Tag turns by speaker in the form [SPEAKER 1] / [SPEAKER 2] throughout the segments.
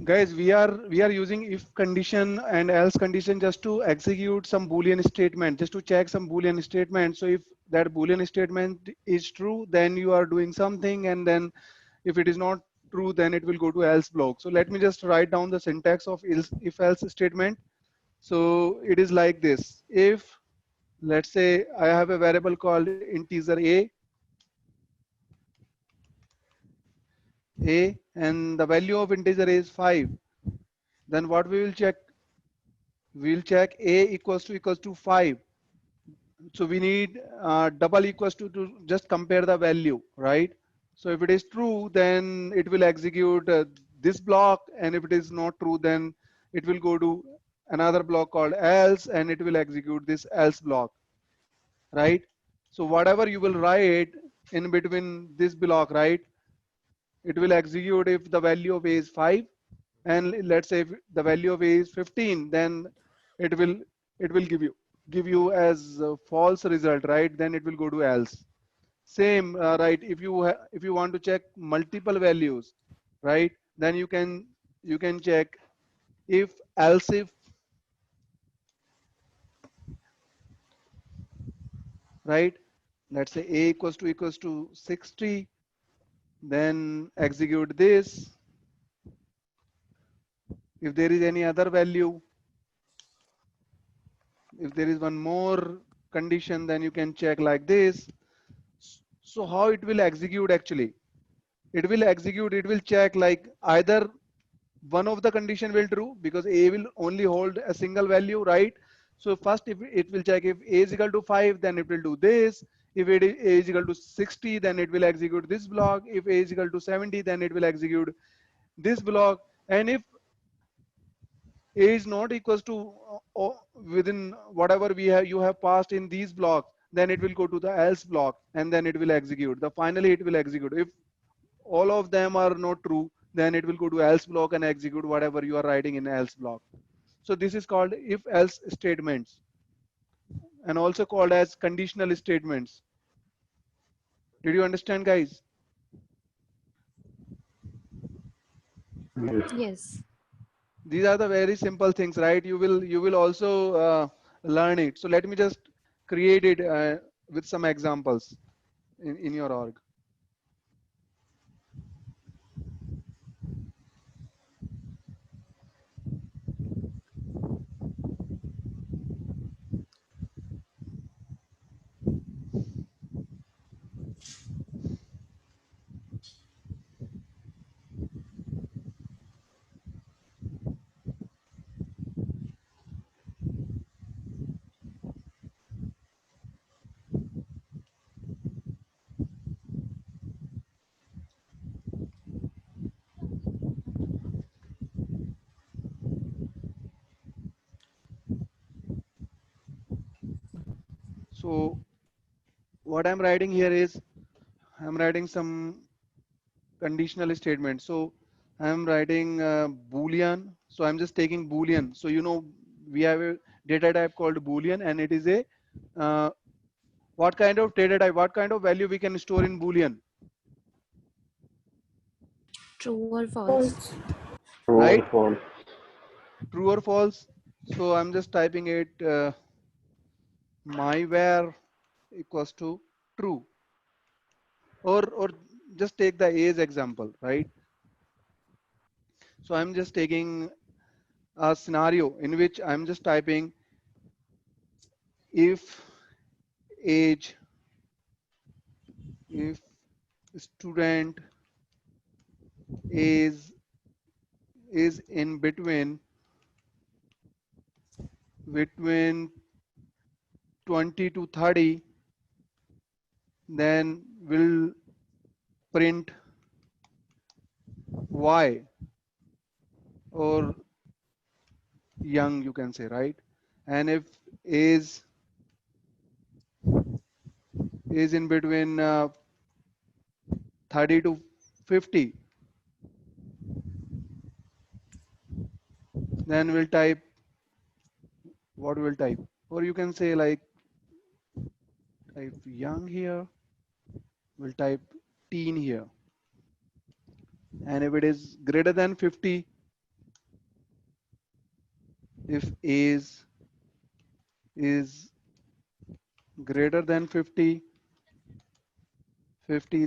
[SPEAKER 1] Guys, we are using if condition and else condition just to execute some boolean statement, just to check some boolean statement. So if that boolean statement is true, then you are doing something, and then if it is not true, then it will go to else block. So let me just write down the syntax of if else statement. So it is like this: if, let's say I have a variable called integer a, and the value of integer is 5, then what we will check? We'll check a equals to 5. So we need double equals to just compare the value, right? So if it is true, then it will execute this block, and if it is not true, then it will go to another block called else, and it will execute this else block, right? So whatever you will write in between this block, right, it will execute if the value of a is 5, and let's say if the value of a is 15, then it will give you as a false result, right? Then it will go to else. Same, right? If you want to check multiple values, right, then you can check if else if, right? Let's say a equals to 60, then execute this. If there is any other value, if there is one more condition, then you can check like this. So how it will execute actually? It will check like either one of the condition will true, because a will only hold a single value, right? So first, if it will check if a is equal to 5, then it will do this. If a is equal to 60, then it will execute this block. If a is equal to 70, then it will execute this block. And if a is not equals to within whatever you have passed in these blocks, then it will go to the else block, and then it will execute. The finally it will execute. If all of them are not true, then it will go to else block and execute whatever you are writing in else block. So this is called if else statements, and also called as conditional statements. Did you understand, guys?
[SPEAKER 2] Yes.
[SPEAKER 3] Yes.
[SPEAKER 1] These are the very simple things, right? You will also learn it. So let me just create it with some examples in your org. So what I'm writing here is I'm writing some conditional statement. So I'm writing boolean. So I'm just taking boolean. So we have a data type called boolean, and it is a what kind of data type, what kind of value we can store in boolean,
[SPEAKER 3] True or false?
[SPEAKER 2] False. True or
[SPEAKER 1] right?
[SPEAKER 2] false.
[SPEAKER 1] True or false. So I'm just typing it my var equals to true, or just take the age example, right? So I'm just taking a scenario in which I'm just typing if age, if student is in between 20 to 30, then we'll print y, or young, you can say, right? And if is in between 30 to 50, then we'll type what we'll type, or you can say like type young here, we'll type teen here. And if it is greater than 50, if age is greater than 50,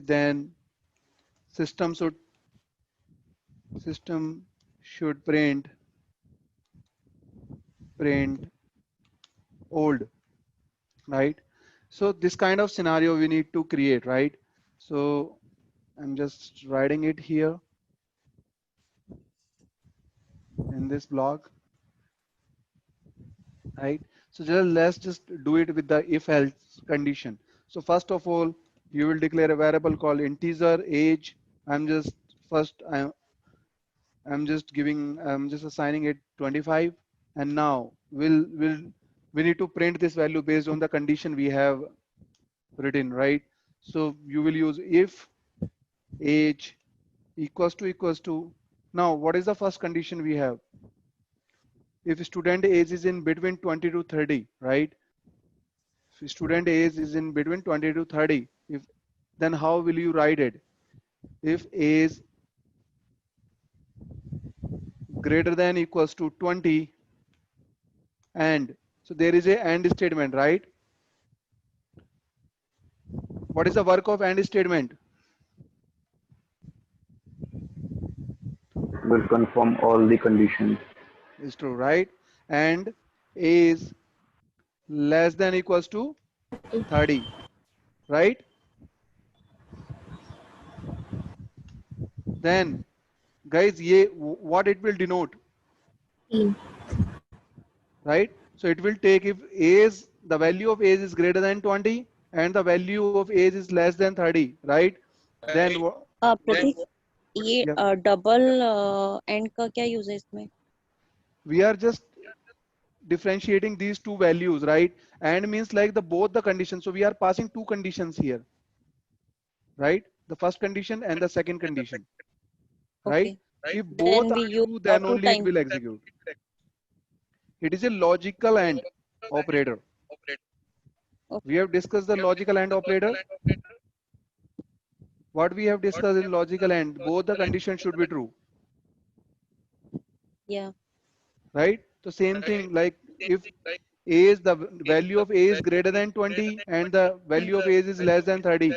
[SPEAKER 1] then system should print old, right? So this kind of scenario we need to create, right? So I'm just writing it here in this block, right? So let's just do it with the if else condition. So first of all, you will declare a variable called integer age. I'm just first I'm just assigning it 25, and now we need to print this value based on the condition we have written, right? So you will use if age equals to now what is the first condition we have? If student age is in between 20 to 30, right? If student age is in between 20 to 30, if then how will you write it? If age greater than equals to 20, and so there is a and statement, right? What is the work of and statement?
[SPEAKER 2] Will confirm all the conditions.
[SPEAKER 1] Is true, right? And is less than equals to 30, right? Then guys, what it will denote,
[SPEAKER 3] Team.
[SPEAKER 1] right? So it will take if age, the value of age is greater than 20 and the value of age is less than 30, right? Then
[SPEAKER 4] प्रतीक ये
[SPEAKER 1] yeah,
[SPEAKER 4] double and का क्या use है इसमें?
[SPEAKER 1] we are just differentiating these two values, right? And means like the both the conditions. So we are passing two conditions here, right? The first condition and the second condition, right?
[SPEAKER 4] Okay.
[SPEAKER 1] If both
[SPEAKER 4] Then we
[SPEAKER 1] are
[SPEAKER 4] use
[SPEAKER 1] true, then
[SPEAKER 4] two
[SPEAKER 1] only it
[SPEAKER 4] times.
[SPEAKER 1] will execute. It is a logical AND operator. We have discussed the logical AND operator. What we have discussed in logical AND, both the conditions should be true,
[SPEAKER 4] Yeah.
[SPEAKER 1] right? So same thing, like if age, the value of age is greater than 20 and the value of age is less than 30,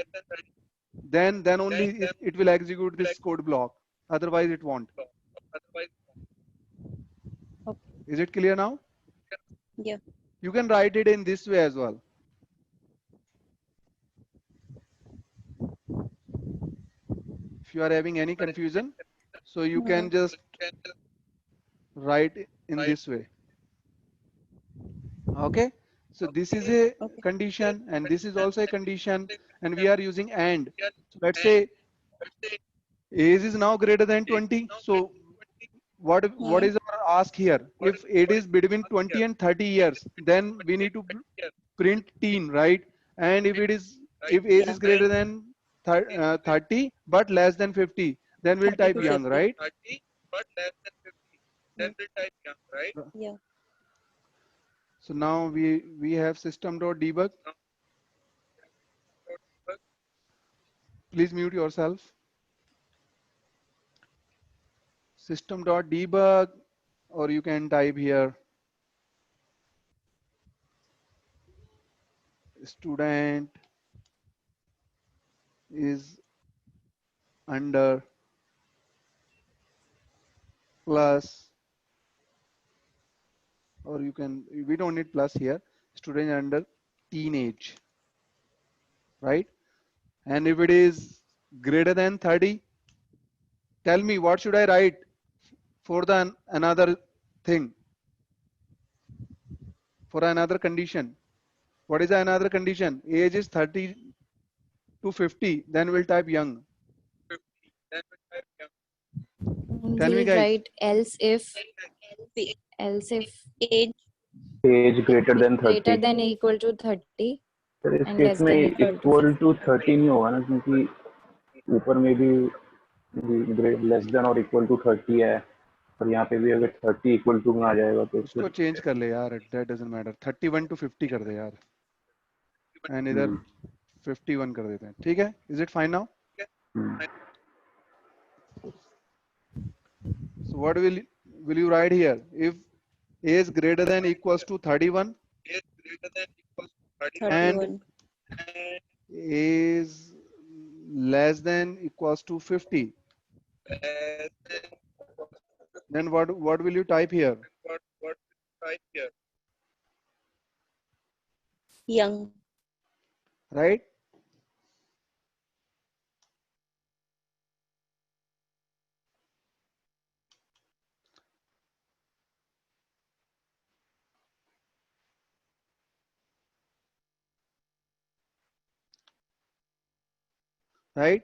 [SPEAKER 1] then only it will execute this code block. Otherwise it won't.
[SPEAKER 4] Okay.
[SPEAKER 1] Is it clear now?
[SPEAKER 4] Yeah.
[SPEAKER 1] You can write it in this way as well. If you are having any confusion, so you can just write in this way. Okay, so this is a condition and this is also a condition, and we are using AND. So let's say age is now greater than 20. So what is our ask here? If it is between 20 and 30 years, then we need to print teen, right? And if age is greater than 30 but less than 50, then we'll
[SPEAKER 4] 30
[SPEAKER 1] type
[SPEAKER 4] to
[SPEAKER 1] young,
[SPEAKER 4] 50.
[SPEAKER 1] right?
[SPEAKER 4] Yeah.
[SPEAKER 1] So now we have system.debug. Please mute yourself. System.debug, or you can type here student is under plus, or you can, we don't need plus here, student under teenage, right? And if it is greater than 30, tell me what should I write for the another thing, for another condition. What is another condition? Age is 30 to 50, then we'll type young. Tell me
[SPEAKER 3] We'll
[SPEAKER 1] guys.
[SPEAKER 3] write else if
[SPEAKER 4] Age
[SPEAKER 2] greater than 30.
[SPEAKER 3] greater than or equal to 30
[SPEAKER 2] sir is
[SPEAKER 3] and
[SPEAKER 2] case
[SPEAKER 3] less
[SPEAKER 2] में
[SPEAKER 3] than or equal to
[SPEAKER 2] equal
[SPEAKER 3] 50.
[SPEAKER 2] To 30 नहीं होगा ना, क्योंकि ऊपर में भी less than और equal to 30 है, और यहाँ पे भी अगर 30 इक्वल टू में आ जाएगा तो
[SPEAKER 1] उसको चेंज कर ले यार, that doesn't matter. 31 to 50 कर दे यार, and इधर 51 कर देते हैं, ठीक है? Is it fine now? So what will you write here? If is greater than equals to 31 and
[SPEAKER 4] 31.
[SPEAKER 1] is less than equals to 50, then what will you type here?
[SPEAKER 4] Young.
[SPEAKER 1] Right? Right?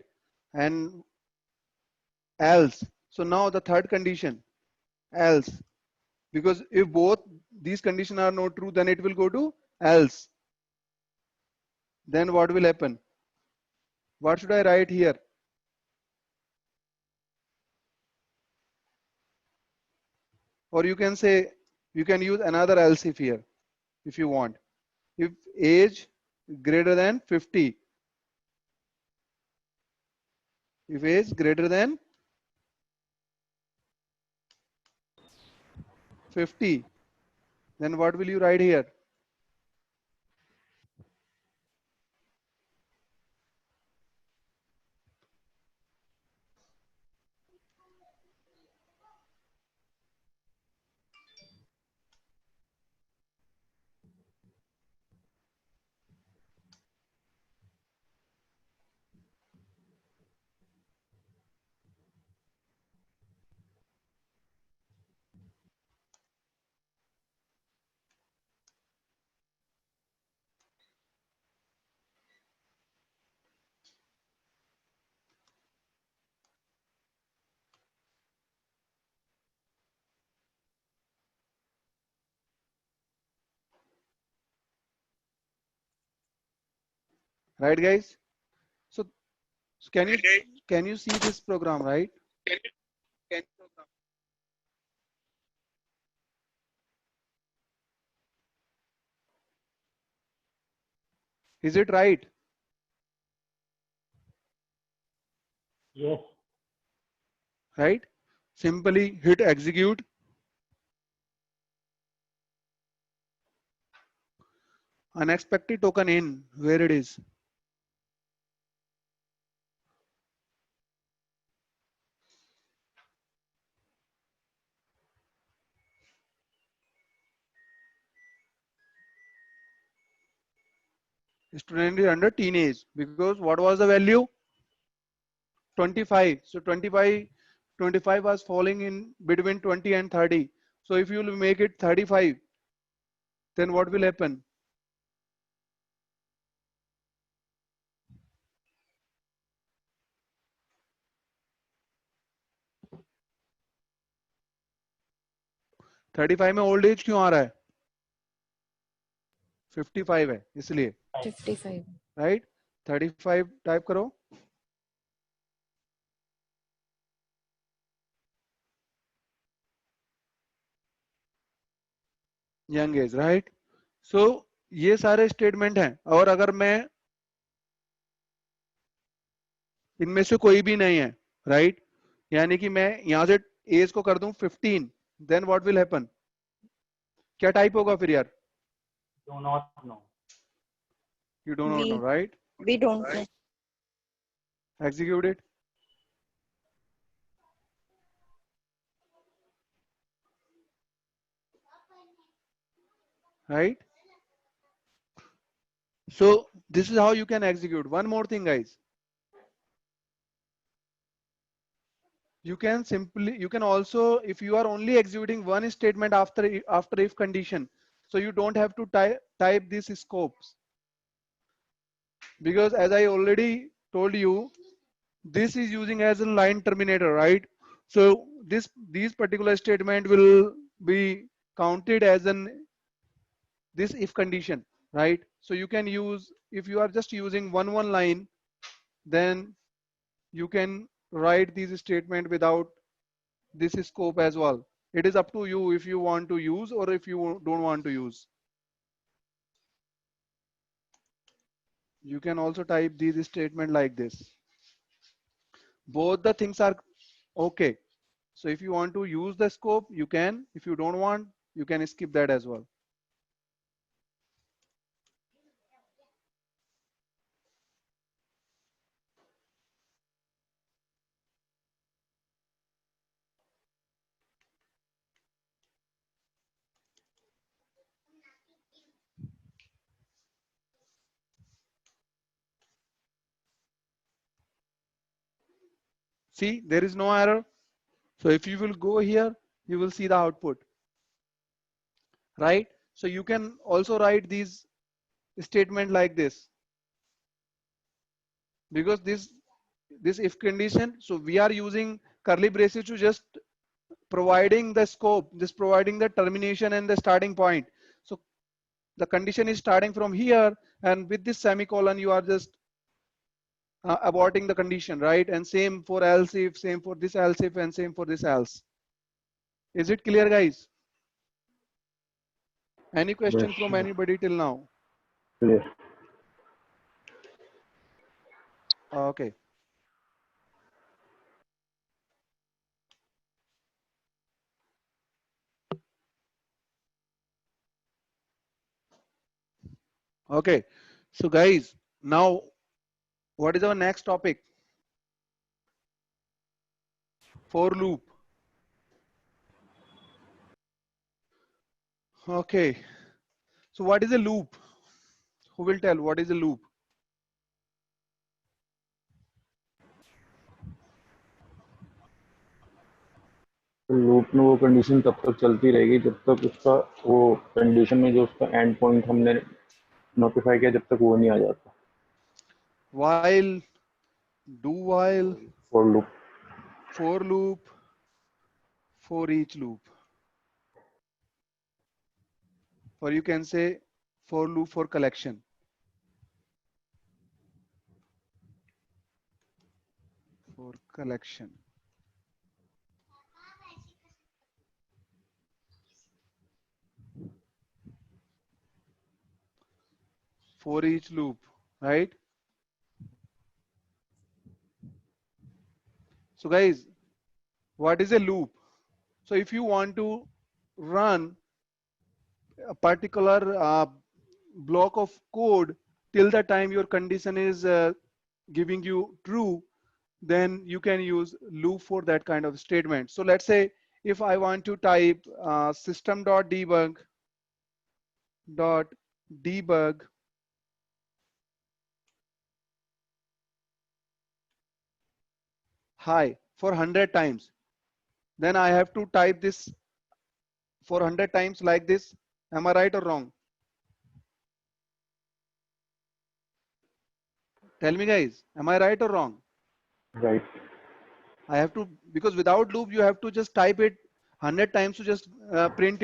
[SPEAKER 1] And else. So now the third condition, else. Because if both these conditions are not true, then it will go to else. Then what will happen? What should I write here? Or you can say, you can use another else if here, if you want. If age greater than 50, if age greater than 50, then what will you write here? Right, guys? So, so can you see this program, right? Is it right?
[SPEAKER 2] Yes.
[SPEAKER 1] Right? Simply hit execute. Unexpected token in, where it is. Student is under teenage, because what was the value? 25. So 25 was falling in between 20 and 30. So if you will make it 35, then what will happen? Thirty five में old age क्यों आ रहा है? 55 है इसलिए,
[SPEAKER 3] 55.
[SPEAKER 1] Right? 35 type करो. Young age, right? So ये सारे स्टेटमेंट हैं. और अगर मैं इनमें से कोई भी नहीं है, राइट? यानी कि मैं यहां से एज को कर दूं 15, देन व्हाट विल हैपन? क्या टाइप होगा फिर यार?
[SPEAKER 2] Do not know.
[SPEAKER 1] You don't know,
[SPEAKER 4] We
[SPEAKER 1] right?
[SPEAKER 4] we don't know.
[SPEAKER 1] Execute it. Right? So this is how you can execute. One more thing, guys. You can also, if you are only executing one statement after if condition, so you don't have to type these scopes, because as I already told you, this is using as a line terminator, right? So these particular statement will be counted as this if condition, right? So you can use, if you are just using one line, then you can write these statement without this scope as well. It is up to you if you want to use or if you don't want to use. You can also type these statement like this. Both the things are okay. So if you want to use the scope, you can. If you don't want, You can skip that as well. See, there is no error. So if you will go here, you will see the output, right? So you can also write these statement like this, because this if condition, so we are using curly braces to just providing the scope, just providing the termination and the starting point. So the condition is starting from here, and with this semicolon you are just aborting the condition, right? And same for else if, same for this else if, and same for this else. Is it clear, guys? Any question
[SPEAKER 2] Yes,
[SPEAKER 1] from anybody till now?
[SPEAKER 2] clear.
[SPEAKER 1] Okay. Okay. So guys, now what is our next topic? For loop. Okay. So what is a loop? Who will tell what is a loop?
[SPEAKER 2] तो loop में वो condition तब तक चलती रहेगी जब तक उसका वो कंडीशन में जो उसका एंड पॉइंट हमने नोटिफाई किया जब तक वो नहीं आ जाता.
[SPEAKER 1] While, do while,
[SPEAKER 2] for loop.
[SPEAKER 1] for loop, for each loop. Or you can say for loop for collection. For collection. For each loop, right? So guys, what is a loop? So if you want to run a particular block of code till the time your condition is giving you true, then you can use loop for that kind of statement. So let's say if I want to type system.debug hi for 100 times, then I have to type this for 100 times like this. Am I right or wrong? Tell me guys, am I right or wrong?
[SPEAKER 2] Right.
[SPEAKER 1] I have to, because without loop you have to just type it 100 times to just print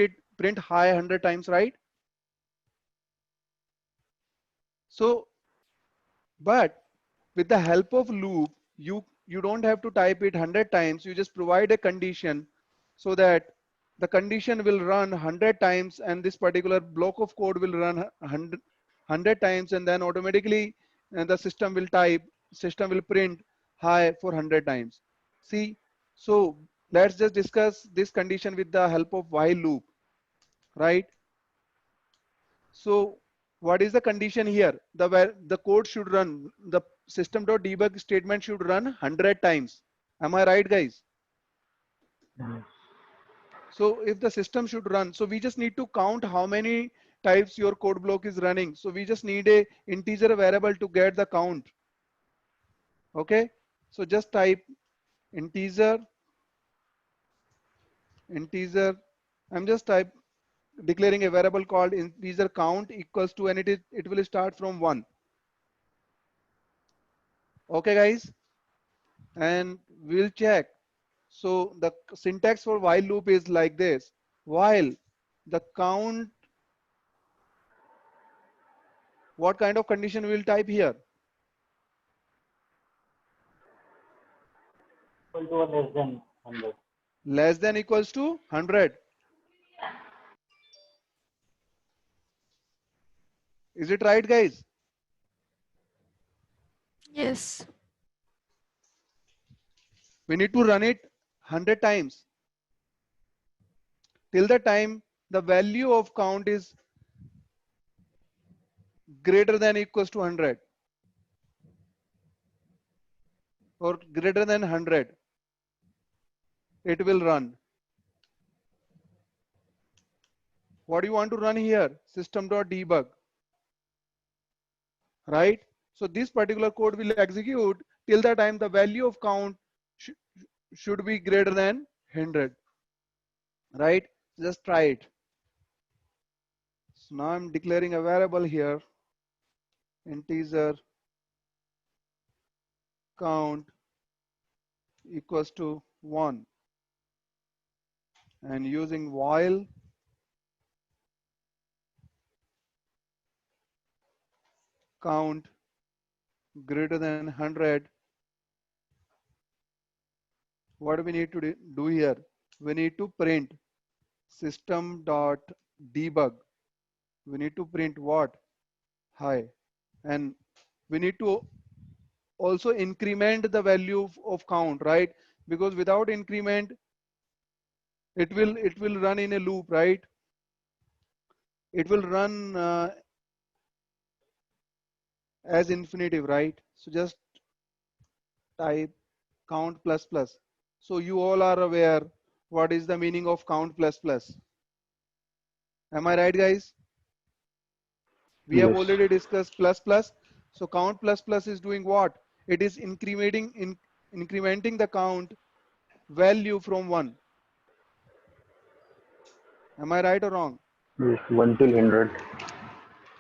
[SPEAKER 1] hi 100 times, right? So, but with the help of loop, you don't have to type it 100 times. You just provide a condition so that the condition will run 100 times, and this particular block of code will run 100 times, and then automatically the system will print hi for 100 times. See, so let's just discuss this condition with the help of while loop, right? So what is the condition here? The code should run, the system.debug statement should run 100 times. Am I right, guys? So if the system should run, so we just need to count how many types your code block is running. So we just need a integer variable to get the count. Okay. So just type integer. I'm just declaring a variable called integer count equals to, and it will start from 1. Okay, guys. And we'll check. So the syntax for while loop is like this. While the count, what kind of condition we'll type here?
[SPEAKER 5] Equal to or less than 100.
[SPEAKER 1] Less than equals to 100. Is it right, guys?
[SPEAKER 3] Yes.
[SPEAKER 1] We need to run it 100 times till the time the value of count is greater than equals to 100 or greater than 100, it will run. What do you want to run here? System.debug, right? So this particular code will execute till the time the value of count should be greater than 100, right? Just try it. So now I'm declaring a variable here, integer count equals to 1, and using while count greater than 100, what we need to do here? We need to print system.debug. We need to print what? Hi. And we need to also increment the value of count, right? Because without increment, it will run in a loop, right? It will run as infinitive, right? So just type count plus plus. So you all are aware what is the meaning of count plus plus. Am I right, guys? We have
[SPEAKER 2] Yes.
[SPEAKER 1] already discussed plus plus. So count plus plus is doing what? It is incrementing the count value from 1. Am I right or wrong?
[SPEAKER 2] Yes, 1 till 100.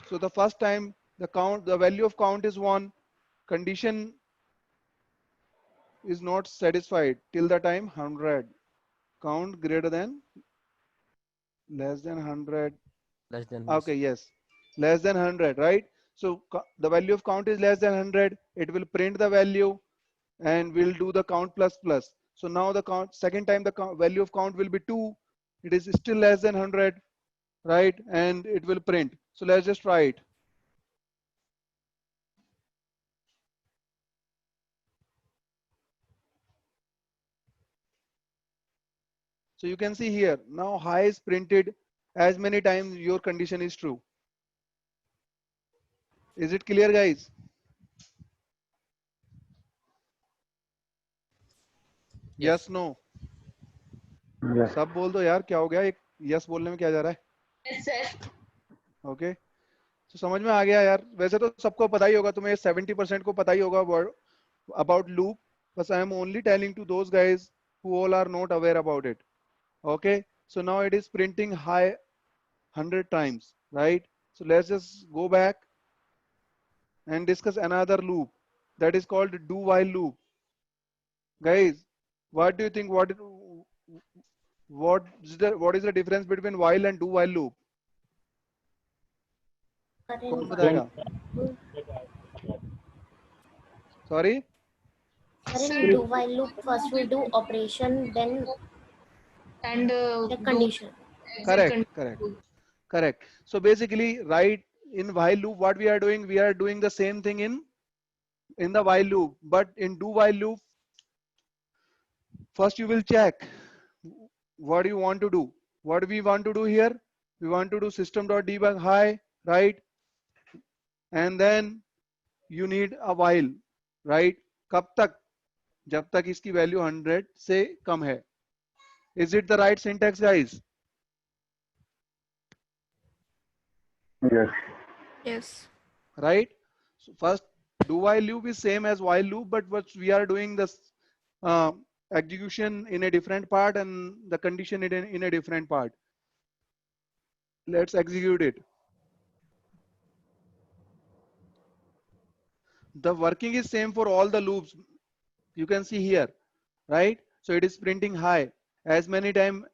[SPEAKER 1] So the first time the value of count is 1, condition is not satisfied till the time 100. Count greater than, less than 100.
[SPEAKER 6] Less than
[SPEAKER 1] Okay, yes, less than 100, right? So the value of count is less than 100. It will print the value and we'll do the count plus plus. So now the second time the value of count will be 2. It is still less than 100, right? And it will print. So let's just try it. So you can see here, now high is printed as many times your condition is true. Is it clear, guys? Yes, no?
[SPEAKER 2] Yes.
[SPEAKER 1] सब बोल दो यार, क्या हो गया? एक yes बोलने में क्या जा रहा है? ओके, तो समझ में आ गया यार. वैसे तो सबको पता ही होगा, तुम्हें 70% को पता ही होगा about loop, but I am only telling to those guys who all are not aware about it. Okay, so now it is printing high 100 times, right? So let's just go back and discuss another loop that is called do while loop. Guys, what do you think? What is the difference between while and do while loop? कौन बताएगा? Sorry?
[SPEAKER 7] In do while loop, first we do operation, then the condition.
[SPEAKER 1] Correct. So basically, right, in while loop, what we are doing the same thing in the while loop, but in do while loop, first you will check what you want to do. What we want to do here? We want to do system.debug high, right? And then you need a while, right? कब तक? जब तक इसकी value 100 से कम है. Is it the right syntax, guys?
[SPEAKER 2] Yes.
[SPEAKER 3] Yes.
[SPEAKER 1] Right? So first, do while loop is same as while loop, but what we are doing this execution in a different part and the condition in a different part. Let's execute it. The working is same for all the loops. You can see here, right? So it is printing high as many time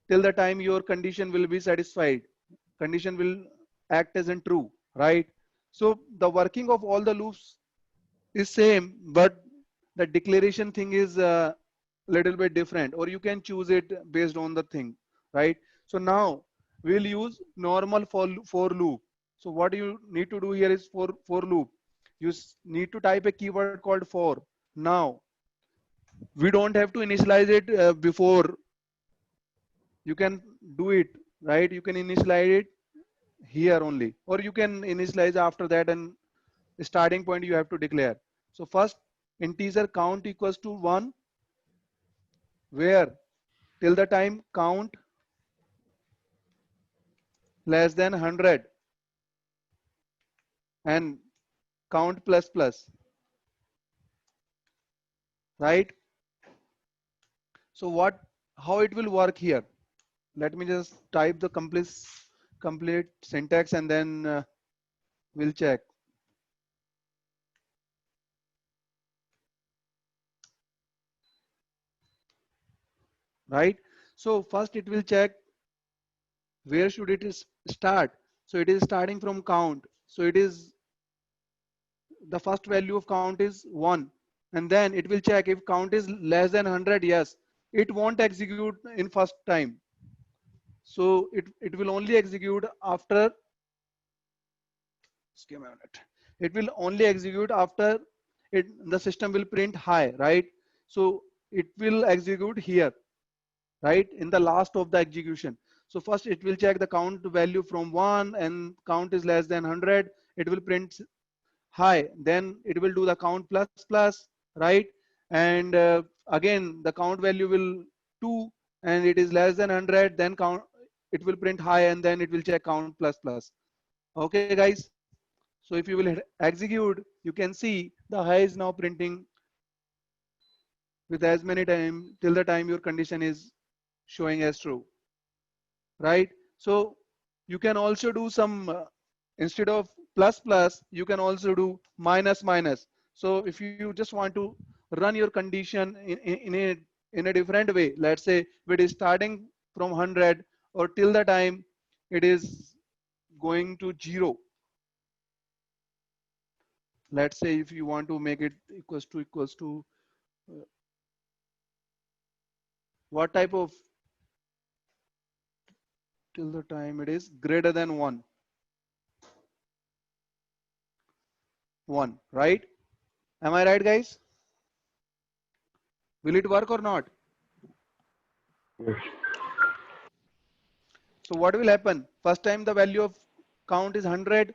[SPEAKER 1] till the time your condition will be satisfied. Condition will act as in true, right? So the working of all the loops is same, but the declaration thing is a little bit different, or you can choose it based on the thing, right? So now we'll use normal for loop. So what you need to do here is for loop. You need to type a keyword called for. Now we don't have to initialize it before. You can do it right? You can initialize it here only, or you can initialize after that, and starting point you have to declare. So first integer count equals to 1, where till the time count less than 100 and count plus plus, right? So what, how it will work here? Let me just type the complete syntax, and then we'll check. Right? So first it will check where should it is start. So it is starting from count. So it is the first value of count is 1, and then it will check if count is less than 100. Yes, it won't execute in first time. So it will only execute after, just give me a minute. It will only execute after it, the system will print high, right? So it will execute here, right, in the last of the execution. So first it will check the count value from 1, and count is less than 100. It will print high, then it will do the count plus plus, right? And again the count value will 2, and it is less than 100, then count, it will print high, and then it will check count plus plus. Okay guys, so if you will hit execute, you can see the high is now printing with as many time till the time your condition is showing as true, right? So you can also do some instead of plus plus, you can also do minus minus. So if you just want to run your condition in a different way, let's say it is starting from 100 or till the time it is going to 0. Let's say if you want to make it equals to what type of, till the time it is greater than 1, right? Am I right guys? Will it work or not?
[SPEAKER 2] Yes.
[SPEAKER 1] So what will happen? First time the value of count is 100.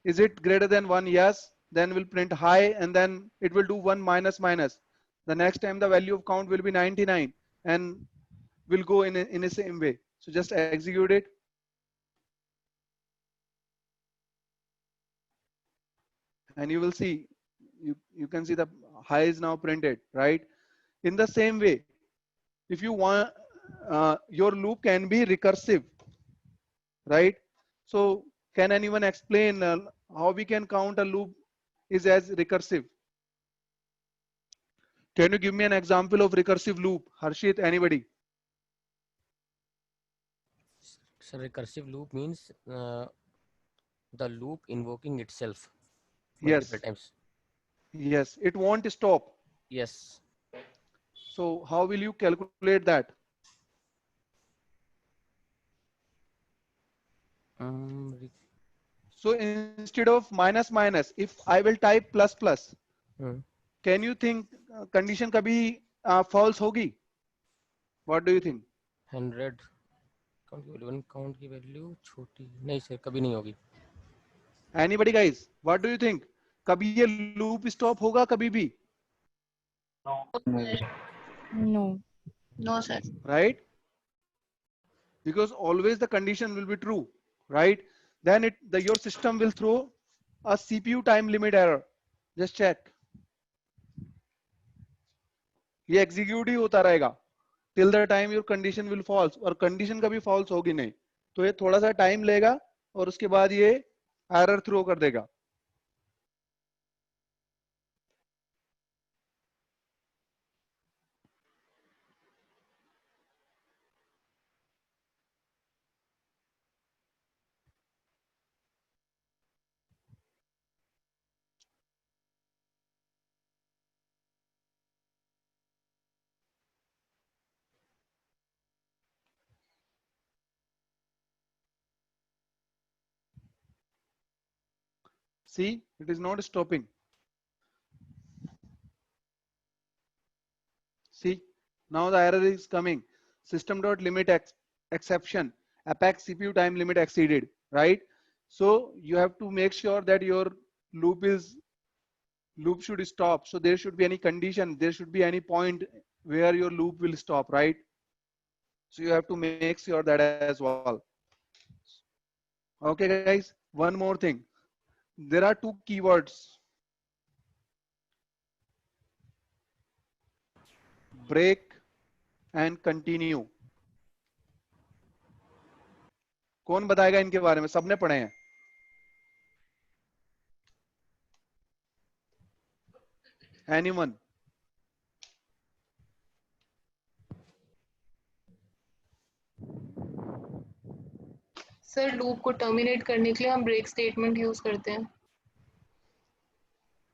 [SPEAKER 1] Is it greater than 1? Yes. Then we'll print high, and then it will do 1 minus minus. The next time the value of count will be 99, and we'll go in a same way. So just execute it. And you will see, you can see the high is now printed, right? In the same way, if you want, your loop can be recursive, right? So can anyone explain how we can count a loop is as recursive? Can you give me an example of recursive loop? Harshit, anybody?
[SPEAKER 6] So recursive loop means the loop invoking itself multiple
[SPEAKER 1] Yes.
[SPEAKER 6] times.
[SPEAKER 1] Yes, it won't stop.
[SPEAKER 6] Yes.
[SPEAKER 1] So how will you calculate that?
[SPEAKER 6] re-
[SPEAKER 1] So instead of minus minus, if I will type plus plus,
[SPEAKER 6] hmm.
[SPEAKER 1] can you think condition kabhi false hogi? What do you think?
[SPEAKER 6] 100 count की value, 1 count की value छोटी नहीं sir, कभी नहीं होगी.
[SPEAKER 1] Anybody guys, what do you think? kabhi ye loop stop hoga kabhi bhi?
[SPEAKER 3] No.
[SPEAKER 7] No, sir.
[SPEAKER 1] Right? Because always the condition will be true, right? Then your system will throw a CPU time limit error. Just check. ये execute ही होता रहेगा till the time your condition will false, और condition कभी false होगी नहीं, तो ये थोड़ा सा time लेगा और उसके बाद ये error throw कर देगा. See, it is not stopping. See, now the error is coming. System.limit exception. apex CPU time limit exceeded, right? So you have to make sure that your loop should stop. So there should be any condition, there should be any point where your loop will stop, right? So you have to make sure that as well. Okay guys, one more thing. There are two keywords, break and continue. कौन बताएगा इनके बारे में? सबने पढ़े हैं? Anyone?
[SPEAKER 8] Sir loop को terminate करने के लिए हम ब्रेक स्टेटमेंट यूज करते हैं.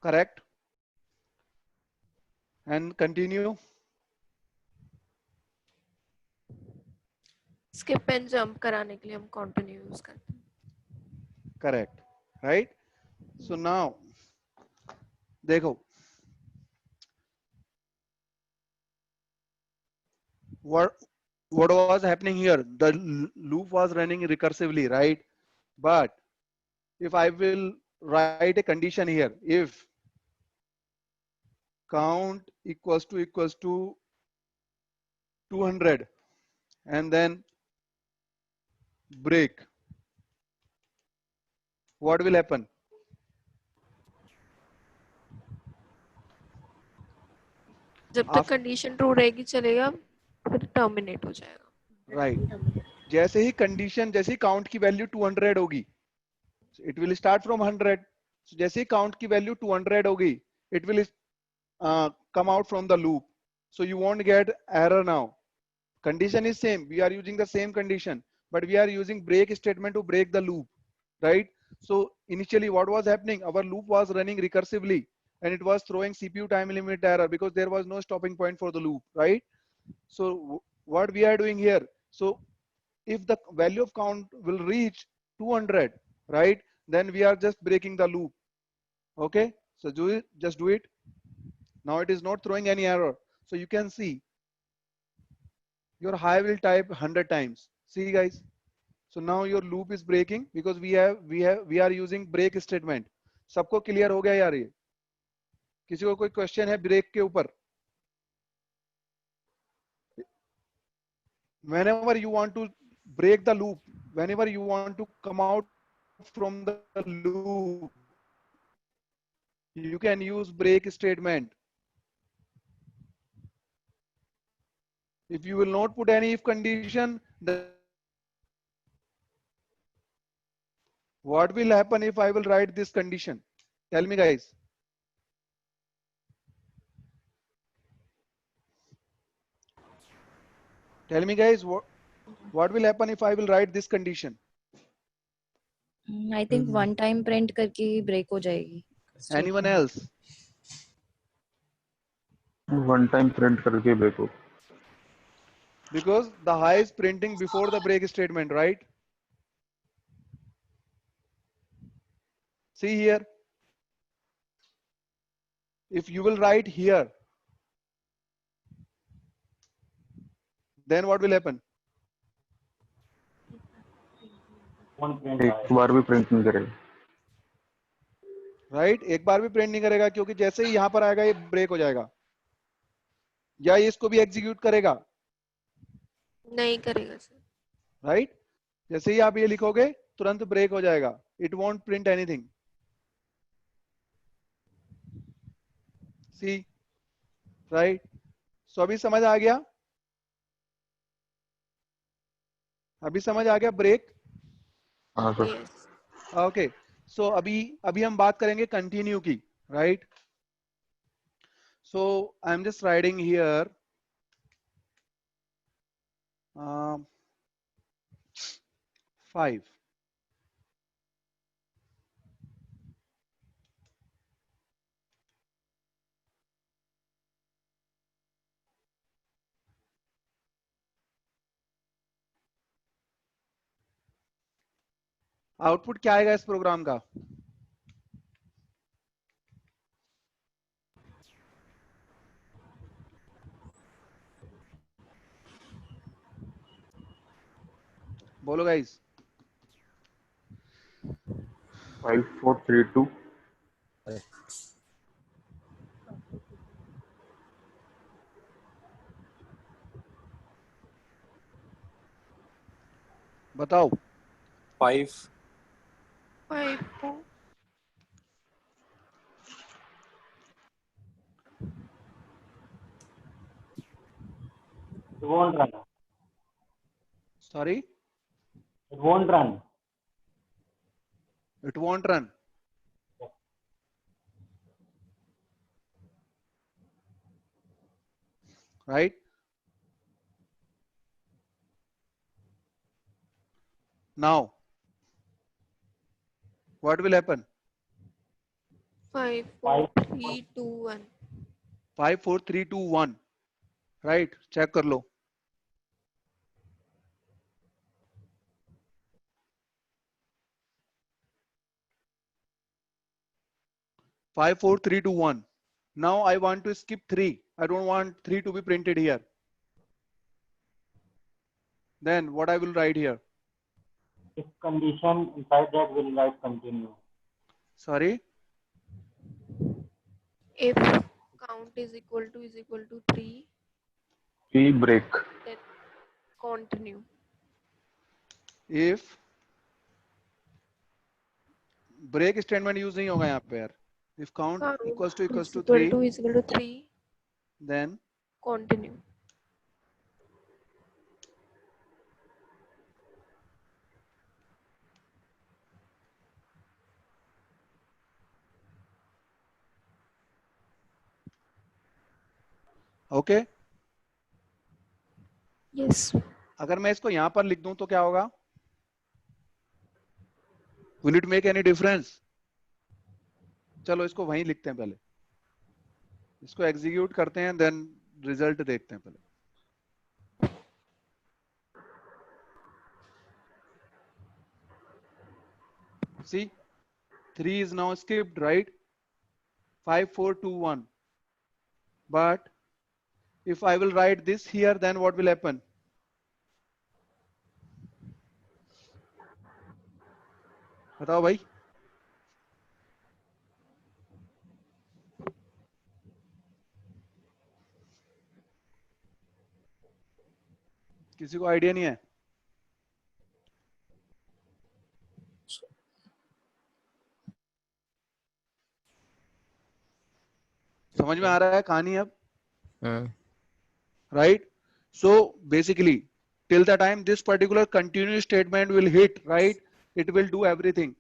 [SPEAKER 1] Correct. And continue.
[SPEAKER 9] Skip and jump कराने के लिए हम कंटिन्यू यूज करते हैं.
[SPEAKER 1] Correct. Right? So now, देखो, what was happening here? The loop was running recursively, right? But if I will write a condition here, if count equals to 200 and then break, what will happen?
[SPEAKER 9] जब तक condition true रहेगी चलेगा, फिर terminate हो जाएगा.
[SPEAKER 1] Right. जैसे ही condition, जैसे ही count की वैल्यू 200 होगी, इट विल स्टार्ट फ्रॉम 100. जैसे ही काउंट की वैल्यू 200 होगी, it will come out from the loop. So you won't get error now. Condition is same. We are using the same condition, but we are using break statement to break the loop, right? So initially what was happening? Our loop was running recursively and it was throwing CPU time limit error because there was no stopping point for the loop, right? So what we are doing here? So if the value of count will reach 200, right? Then we are just breaking the loop. Okay. So just do it. Now it is not throwing any error. So you can see your high will type 100 times. See guys. So now your loop is breaking because we are using break statement. सबको clear हो गया यार ये? किसी को कोई question है break के ऊपर? Whenever you want to break the loop, whenever you want to come out from the loop, you can use break statement. If you will not put any if condition, then what will happen if I will write this condition? Tell me guys. Tell me guys, what will happen if I will write this condition?
[SPEAKER 3] I think one time print करके ही break हो जाएगी.
[SPEAKER 1] Anyone else?
[SPEAKER 2] One time print करके break हो.
[SPEAKER 1] Because the high is printing before the break statement, right? See here. If you will write here, then what will happen?
[SPEAKER 2] एक बार भी print नहीं करेगा.
[SPEAKER 1] Right एक बार भी प्रिंट नहीं करेगा क्योंकि जैसे ही यहां पर आएगा ये ब्रेक हो जाएगा. या ये इसको भी एग्जीक्यूट करेगा?
[SPEAKER 9] नहीं करेगा सर.
[SPEAKER 1] राइट जैसे ही आप ये लिखोगे तुरंत ब्रेक हो जाएगा. It won't print anything. See right. So अभी समझ आ गया? अभी समझ आ गया ब्रेक?
[SPEAKER 2] हाँ सर.
[SPEAKER 1] ओके सो अभी हम बात करेंगे कंटिन्यू की. Right so I am just writing here 5. Output क्या आएगा इस प्रोग्राम का? बोलो गाइस।
[SPEAKER 2] 5 4 3 2
[SPEAKER 1] बताओ।
[SPEAKER 10] 5
[SPEAKER 9] 5
[SPEAKER 5] It won't run.
[SPEAKER 1] Sorry,
[SPEAKER 5] It won't run.
[SPEAKER 1] It won't run. Right, now what will happen?
[SPEAKER 9] 5 4 3 2 1
[SPEAKER 1] 5 4 3 2 1। Right, check कर लो। Five, four, three, two, one. Now I want to skip 3. I don't want 3 to be printed here. Then what I will write here?
[SPEAKER 5] If condition inside that will write continue.
[SPEAKER 1] Sorry,
[SPEAKER 9] if count is equal to 3
[SPEAKER 2] 3 break.
[SPEAKER 9] then continue.
[SPEAKER 1] if break statement use नहीं होगा यहाँ पे यार। If count equals to 3,
[SPEAKER 9] is equal to 3
[SPEAKER 1] then
[SPEAKER 9] continue.
[SPEAKER 1] okay।
[SPEAKER 9] Yes.
[SPEAKER 1] अगर मैं इसको यहाँ पर लिख दूं तो क्या होगा? Will it make any difference? चलो इसको वहीं लिखते हैं, पहले इसको एग्जीक्यूट करते हैं, देन रिजल्ट देखते हैं पहले। See, 3 is now skipped, right? 5 4 2 1. But if I will write this here, then what will happen? बताओ भाई। किसी को आइडिया नहीं है? समझ में आ रहा है कहानी अब? Right? So basically, till the time this particular continuous statement will hit, right, it will do everything.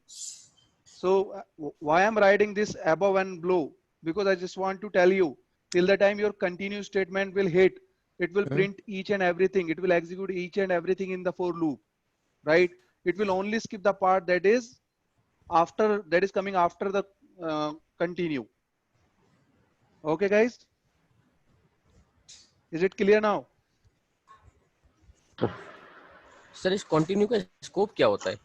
[SPEAKER 1] So why I'm writing this above and below? Because I just want to tell you, till the time your continuous statement will hit, it will print each and everything. It will execute each and everything in the for loop, right? It will only skip the part that is coming after the continue. Okay guys, is it clear now?
[SPEAKER 6] Sir is continue का scope क्या होता है?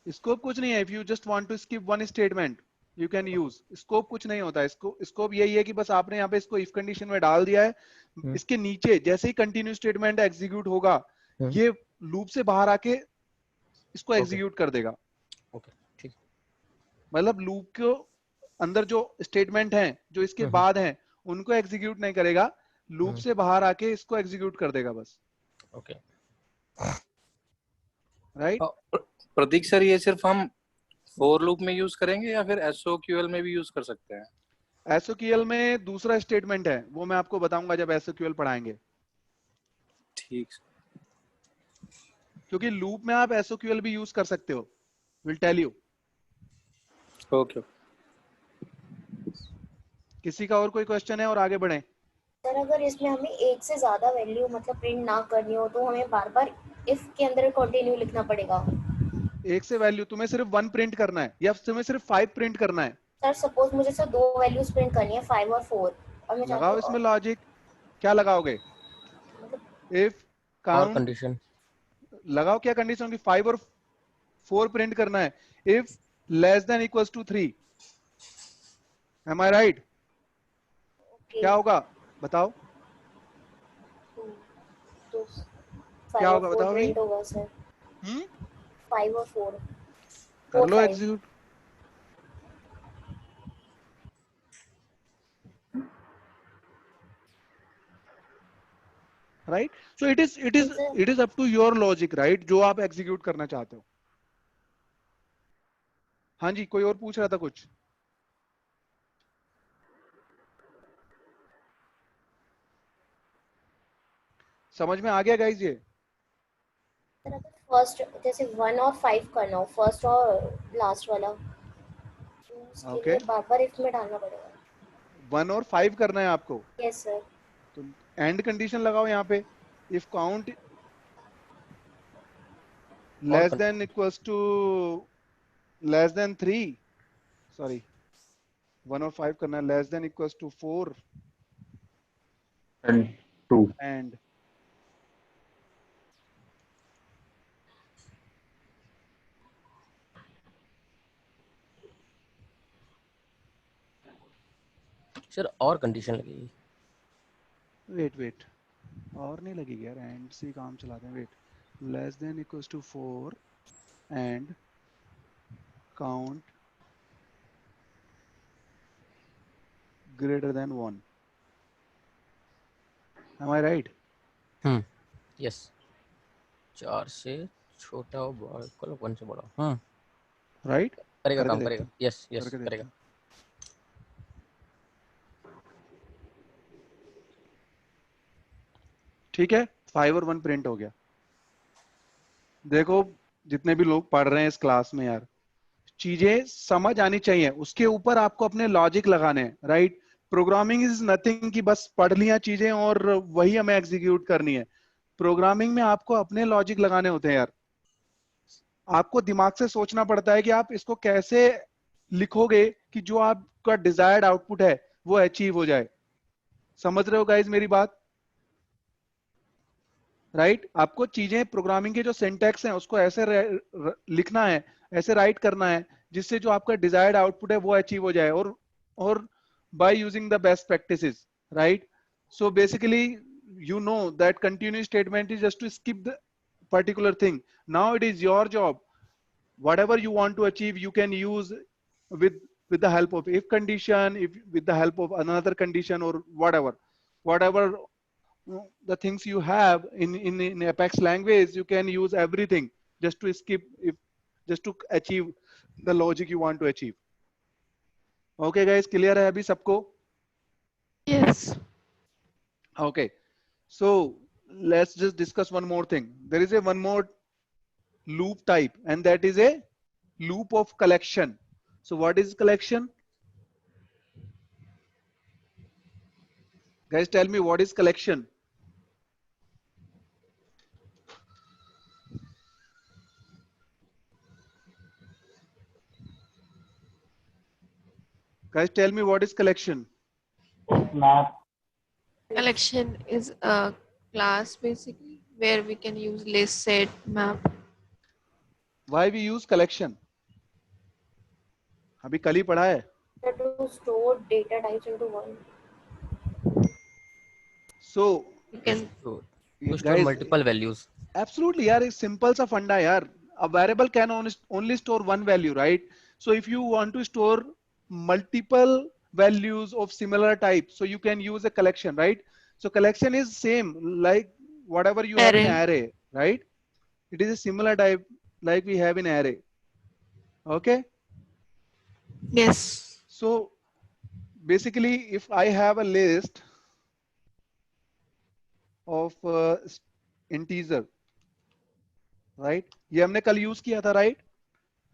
[SPEAKER 1] Scope कुछ नहीं है। If you just want to skip one statement you can use. Scope कुछ नहीं होता है। स्कोप यही है कि बस आपने यहाँ पे इसको इफ कंडीशन में डाल दिया है, इसके नीचे जैसे ही कंटिन्यू स्टेटमेंट एग्जीक्यूट होगा, ये लूप से बाहर आके इसको एग्जीक्यूट कर देगा।
[SPEAKER 6] ओके, ठीक।
[SPEAKER 1] मतलब लूप के अंदर जो स्टेटमेंट हैं जो इसके बाद हैं उनको एग्जीक्यूट नहीं करेगा, लूप से बाहर आके इसको एग्जीक्यूट कर देगा बस।
[SPEAKER 6] Okay,
[SPEAKER 1] right.
[SPEAKER 10] प्रतीक सर, ये सिर्फ हम फॉर लूप में यूज करेंगे या फिर एसओक्यूएल में भी यूज कर सकते हैं?
[SPEAKER 1] एसओक्यूएल में दूसरा स्टेटमेंट है, वो मैं आपको बताऊंगा जब एसओक्यूएल पढ़ाएंगे।
[SPEAKER 10] ठीक।
[SPEAKER 1] क्योंकि लूप में आप एसओक्यूएल भी यूज कर सकते हो, विल टेल यू।
[SPEAKER 10] ओके।
[SPEAKER 1] किसी का और कोई क्वेश्चन है और आगे बढ़े?
[SPEAKER 7] सर अगर इसमें हमें एक से ज्यादा वैल्यू मतलब प्रिंट ना करनी हो तो हमें बार बार इफ के अंदर कंटिन्यू लिखना पड़ेगा?
[SPEAKER 1] एक से वैल्यू तुम्हें सिर्फ 1 प्रिंट करना है या तुम्हें सिर्फ 5 प्रिंट करना है?
[SPEAKER 7] सर सपोज मुझे सिर्फ 2 वैल्यूज प्रिंट करनी है, 5 और 4, और मैं
[SPEAKER 1] लगाओ इसमें लॉजिक। क्या लगाओगे? इफ काउंट
[SPEAKER 6] कंडीशन
[SPEAKER 1] लगाओ। क्या कंडीशन होगी? 5 और 4 प्रिंट करना है। If less than equals to 3, am I right? क्या होगा बताओ?
[SPEAKER 7] तो
[SPEAKER 1] क्या होगा बताओ भाई?
[SPEAKER 7] होगा सर 5 or 4?
[SPEAKER 1] कर लो
[SPEAKER 7] 5.
[SPEAKER 1] Execute. Right. So it is up to your logic, right, जो आप एग्जीक्यूट करना चाहते हो. हाँ जी, कोई और पूछ रहा था कुछ? समझ में आ गया गाइस ये?
[SPEAKER 7] फर्स्ट जैसे 1 और 5 करना हो, फर्स्ट और लास्ट वाला, उसके
[SPEAKER 1] ओके.
[SPEAKER 7] लिए बार-बार इफ में डालना पड़ेगा.
[SPEAKER 1] 1 और 5 करना है आपको.
[SPEAKER 7] Yes sir.
[SPEAKER 1] तो एंड कंडीशन लगाओ यहाँ पे. If count less than equals to less than 3, sorry 1 और 5 करना है, less than equals to 4
[SPEAKER 2] and 2.
[SPEAKER 1] And
[SPEAKER 6] sir और कंडीशन लगेगी.
[SPEAKER 1] वेट और नहीं लगेगी यार, एंड से काम चलाते हैं. Wait, less than equals to 4 and count greater than 1. Am I right?
[SPEAKER 6] Yes. 4 से छोटा और बड़ा इक्वल 1 से बड़ा.
[SPEAKER 1] Right?
[SPEAKER 6] करेगा,
[SPEAKER 1] करके
[SPEAKER 6] काम
[SPEAKER 1] देखते
[SPEAKER 6] करेगा.
[SPEAKER 1] हैं.
[SPEAKER 6] यस यस
[SPEAKER 1] करके देखते
[SPEAKER 6] करेगा.
[SPEAKER 1] हैं. ठीक है, 5 और 1 प्रिंट हो गया. देखो जितने भी लोग पढ़ रहे हैं इस क्लास में यार, चीजें समझ आनी चाहिए, उसके ऊपर आपको अपने लॉजिक लगाने हैं. राइट. प्रोग्रामिंग इज नथिंग कि बस पढ़ लिया चीजें और वही हमें एग्जीक्यूट करनी है. प्रोग्रामिंग में आपको अपने लॉजिक लगाने होते हैं यार. आपको दिमाग से सोचना पड़ता है कि आप इसको कैसे लिखोगे कि जो आपका डिजायर्ड आउटपुट है वो अचीव हो जाए. समझ रहे हो गाइज मेरी बात? राइट. आपको चीजें, प्रोग्रामिंग के जो सिंटैक्स हैं उसको ऐसे लिखना है, ऐसे राइट करना है जिससे जो आपका डिजायर्ड आउटपुट है वो अचीव हो जाए, और by using the best practices. Right. So basically you know that continuous statement is just to skip the particular thing. Now it is your job. Whatever you want to achieve, you can use with the help of if condition, if with the help of another condition, or whatever the things you have in Apex language, you can use everything just to skip, if just to achieve the logic you want to achieve. Okay guys, clear है अभी सबको?
[SPEAKER 9] Yes.
[SPEAKER 1] Okay, so let's just discuss one more thing. There is a one more loop type, and that is a loop of collection. So what is collection? Guys, tell me, what is collection? Guys, tell me, what is collection?
[SPEAKER 5] It's map.
[SPEAKER 9] Collection is a class basically where we can use list, set, map.
[SPEAKER 1] Why we use collection? अभी कल ही पढ़ा है.
[SPEAKER 7] To store data types into one.
[SPEAKER 1] So
[SPEAKER 9] You can
[SPEAKER 6] to store multiple values.
[SPEAKER 1] Absolutely यार, एक simple सा फंडा यार. A variable can only store one value, right? So if you want to store multiple values of similar type, so you can use a collection, right? So collection is same like whatever you have in array, right? It is a similar type like we have in array. Okay?
[SPEAKER 9] Yes.
[SPEAKER 1] So basically, if I have a list of integer, right? ये हमने कल use किया था, right?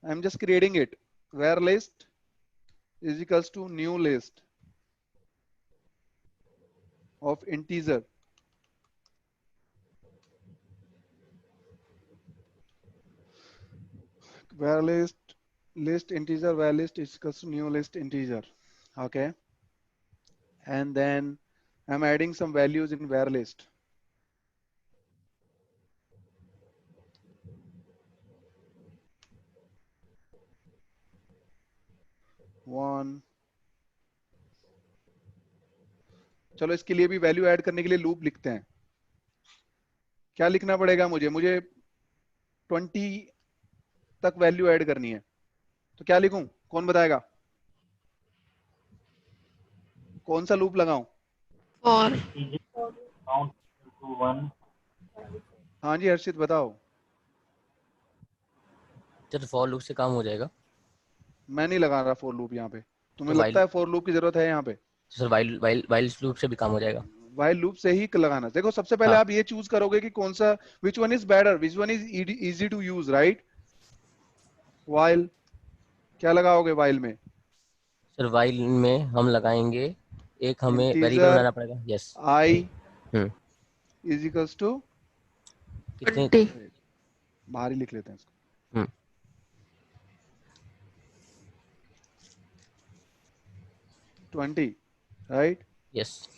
[SPEAKER 1] I'm just creating it. Where list is equals to new list of integer. Where list integer, where list is equals to new list integer. Okay. And then I'm adding some values in where list. One. चलो इसके लिए भी value add करने के लिए loop लिखते हैं. क्या लिखना पड़ेगा मुझे 20 तक वैल्यू ऐड करनी है, तो क्या लिखूं? कौन बताएगा? कौन सा लूप लगाऊं?
[SPEAKER 9] For
[SPEAKER 5] count to 1.
[SPEAKER 1] हाँ जी हर्षित बताओ।
[SPEAKER 6] सर फॉर लूप से काम हो जाएगा।
[SPEAKER 1] मैं नहीं लगा रहा फॉर लूप यहाँ पे, तुम्हें
[SPEAKER 6] तो
[SPEAKER 1] लगता है फॉर लूप की जरूरत है यहाँ पे?
[SPEAKER 6] सर वाइल लूप से भी काम हो जाएगा।
[SPEAKER 1] वाइल लूप से ही लगाना। देखो सबसे पहले
[SPEAKER 6] हाँ।
[SPEAKER 1] आप ये चूज करोगे कि कौन सा, which one is better, which one is easy to use, right? While क्या लगाओगे वाइल में?
[SPEAKER 6] सर वाइल में हम लगाएंगे एक, हमें वेरिएबल
[SPEAKER 1] इंटीजर
[SPEAKER 6] बनाना पड़ेगा। Yes.
[SPEAKER 1] I
[SPEAKER 6] hmm
[SPEAKER 1] is equals to,
[SPEAKER 6] कितने?
[SPEAKER 9] 20.
[SPEAKER 1] बाहर ही लिख लेते हैं इसको। 20, right?
[SPEAKER 6] Yes.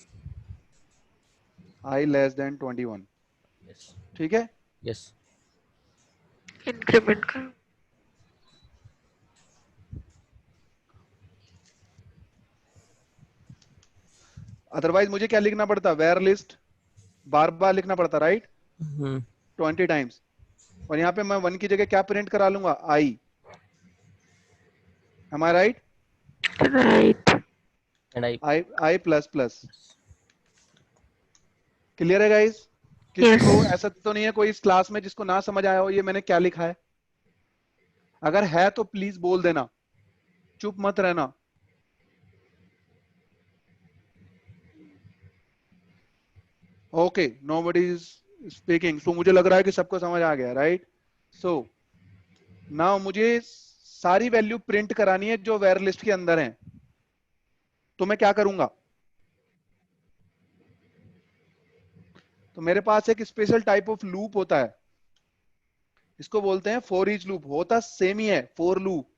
[SPEAKER 1] I less than 21,
[SPEAKER 6] yes.
[SPEAKER 1] ठीक है?
[SPEAKER 6] यस।
[SPEAKER 9] Increment करो.
[SPEAKER 1] अदरवाइज मुझे क्या लिखना पड़ता? वेयर लिस्ट बार बार लिखना पड़ता, राइट? 20 टाइम्स। और यहाँ पे मैं 1 की जगह क्या प्रिंट करा लूंगा? आई। Am I right?
[SPEAKER 9] Right.
[SPEAKER 6] And
[SPEAKER 1] I plus plus. Clear है गाइस? किसी
[SPEAKER 9] Yes.
[SPEAKER 1] को ऐसा तो नहीं है कोई इस क्लास में जिसको ना समझ आया हो ये मैंने क्या लिखा है? अगर है तो प्लीज बोल देना, चुप मत रहना। ओके, नोबडी इज स्पीकिंग, तो मुझे लग रहा है कि सबको समझ आ गया, राइट? सो नाउ मुझे सारी वैल्यू प्रिंट करानी है जो वेयर लिस्ट के अंदर है, तो मैं क्या करूंगा? तो मेरे पास एक स्पेशल टाइप ऑफ लूप होता है, इसको बोलते हैं फॉर ईच लूप। होता सेम ही है, फॉर लूप।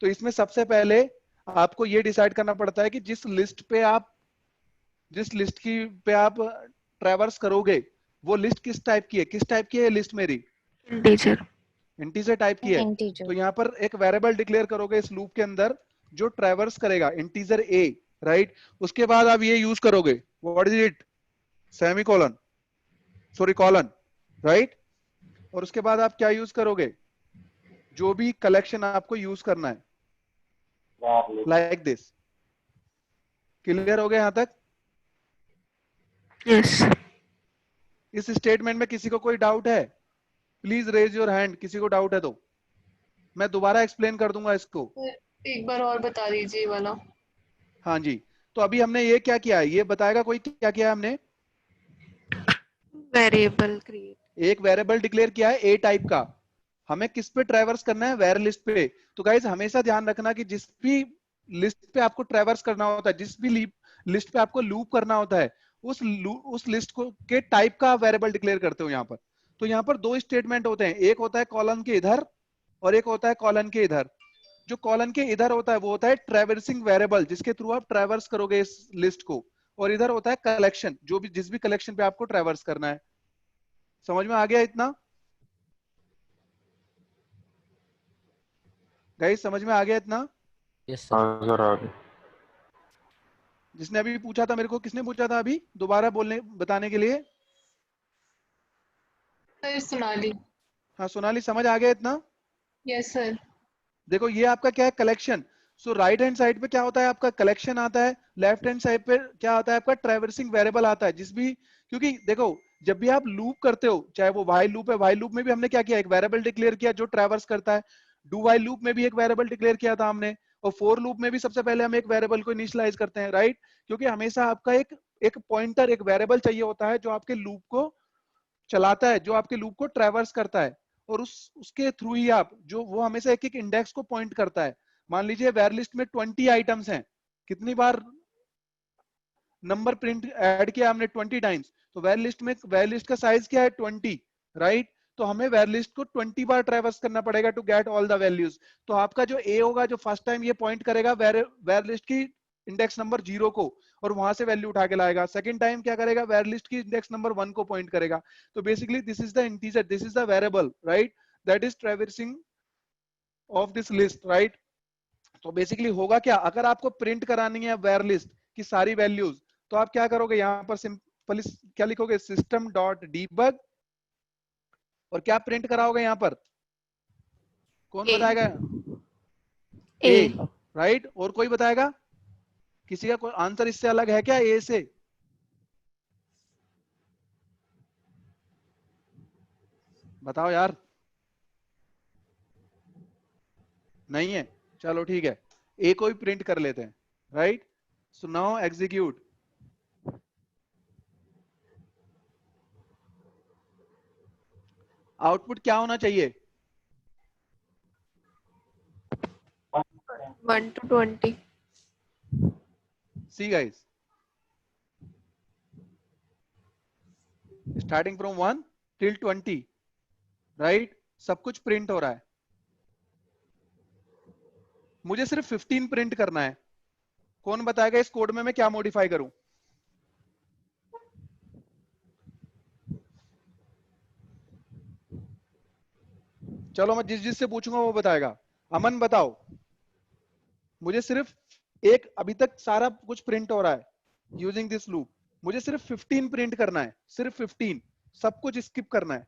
[SPEAKER 1] तो इसमें सबसे पहले आपको ये डिसाइड करना पड़ता है कि जिस लिस्ट पे आप ट्रैवर्स करोगे वो लिस्ट किस टाइप की है। किस टाइप की है लिस्ट मेरी?
[SPEAKER 9] Integer.
[SPEAKER 1] इंटीजर टाइप की है।
[SPEAKER 3] Integer.
[SPEAKER 1] तो यहाँ पर एक वेरिएबल डिक्लेयर करोगे इस लूप के अंदर जो ट्रैवर्स करेगा, इंटीजर ए, राइट? उसके बाद आप ये यूज करोगे, what is it? Semicolon, sorry colon, right? और उसके बाद आप क्या यूज करोगे? जो भी कलेक्शन आपको यूज करना है, लाइक दिस। क्लियर हो गया यहां तक?
[SPEAKER 9] Yes.
[SPEAKER 1] इस स्टेटमेंट में किसी को कोई डाउट है? प्लीज रेज योर हैंड, किसी को डाउट है तो मैं दोबारा एक्सप्लेन कर दूंगा इसको।
[SPEAKER 8] एक बार और बता दीजिए ये वाला।
[SPEAKER 1] हाँ जी, तो अभी हमने ये क्या किया है, ये बताएगा कोई क्या किया है हमने?
[SPEAKER 9] Variable create.
[SPEAKER 1] एक वेरिएबल डिक्लेयर किया है ए टाइप का। हमें किस पे ट्रैवर्स करना है? वेयर लिस्ट पे। तो गाइस हमेशा ध्यान रखना कि जिस भी लिस्ट पे आपको ट्रैवर्स करना होता है, जिस भी लिस्ट पे आपको लूप करना होता है, उस लिस्ट को के टाइप का वेरिएबल डिक्लेयर करते हो यहाँ पर। तो यहाँ पर दो स्टेटमेंट होते हैं, एक होता है कॉलन के इधर और एक होता है कॉलन के इधर। जो कॉलन के इधर होता है वो होता है ट्रैवर्सिंग वेरिएबल, जिसके थ्रू आप ट्रैवर्स करोगे इस लिस्ट को। और इधर होता है कलेक्शन, जो भी जिस भी कलेक्शन पे आपको ट्रैवर्स करना है। समझ में आ गया इतना गाइस? समझ में आ गया इतना?
[SPEAKER 6] यस
[SPEAKER 2] हाँ
[SPEAKER 6] सर।
[SPEAKER 2] सर आ गए।
[SPEAKER 1] जिसने अभी पूछा था मेरे को, किसने पूछा था अभी दोबारा बोलने बताने के लिए?
[SPEAKER 8] सर सोनाली।
[SPEAKER 1] हाँ सोनाली, समझ आ गया इतना?
[SPEAKER 8] Yes sir.
[SPEAKER 1] देखो ये आपका क्या है? कलेक्शन। सो राइट हैंड साइड पे क्या होता है? आपका कलेक्शन आता है। लेफ्ट हैंड साइड पे क्या आता है? आपका ट्रैवर्सिंग वेरिएबल आता है। जिस भी, क्योंकि देखो जब भी आप लूप करते हो, चाहे वो व्हाइल लूप है, व्हाइल लूप में भी हमने क्या किया? एक वेरिएबल डिक्लेयर किया जो ट्रैवर्स करता है। डू व्हाइल लूप में भी एक वेरिएबल डिक्लेयर किया था हमने। और फोर लूप में भी सबसे पहले हम एक वेरिएबल को इनिशियलाइज करते हैं, राइट? क्योंकि हमेशा आपका एक पॉइंटर, एक वेरिएबल चाहिए होता है जो आपके लूप को चलाता है, जो आपके लूप को ट्रैवर्स करता है। और उसके थ्रू ही आप जो वो हमेशा एक एक इंडेक्स को पॉइंट करता है। मान लीजिए वेयर लिस्ट में 20 आइटम्स हैं, कितनी बार नंबर प्रिंट ऐड किया हमने? 20 टाइम्स। तो वेयर लिस्ट का साइज क्या है? 20, राइट? तो हमें वेयर लिस्ट को 20 बार ट्रैवर्स करना पड़ेगा to get all the values. तो आपका जो ए होगा, जो फर्स्ट टाइम ये पॉइंट करेगा वेयर लिस्ट की इंडेक्स नंबर 0 को, और वहां से वैल्यू उठा के लाएगा। सेकंड टाइम क्या करेगा? वेयर लिस्ट की इंडेक्स नंबर 1 को पॉइंट करेगा। तो basically this is the integer, this is the variable, right? That is traversing of this list, right? तो बेसिकली होगा क्या? अगर आपको प्रिंट करानी है वेयर लिस्ट की सारी वैल्यूज, तो आप क्या करोगे? यहाँ पर सिंपली क्या लिखोगे? सिस्टम डॉट डीबग, और क्या प्रिंट कराओगे यहाँ पर? कौन
[SPEAKER 9] A.
[SPEAKER 1] बताएगा?
[SPEAKER 9] A.
[SPEAKER 1] A, right. और कोई बताएगा? किसी का कोई आंसर इससे अलग है क्या ए से? बताओ यार। नहीं है, चलो ठीक है, ए को ही प्रिंट कर लेते हैं, right. So now execute. Output क्या होना चाहिए?
[SPEAKER 9] 1 to 20.
[SPEAKER 1] See guys, starting from 1 till 20, right. सब कुछ प्रिंट हो रहा है, मुझे सिर्फ 15 प्रिंट करना है। कौन बताएगा इस कोड में मैं क्या मॉडिफाई करूं? चलो मैं जिस जिससे पूछूंगा वो बताएगा। अमन बताओ, मुझे सिर्फ एक, अभी तक सारा कुछ प्रिंट हो रहा है यूजिंग दिस लूप, मुझे सिर्फ 15 प्रिंट करना है, सिर्फ 15, सब कुछ स्किप करना है।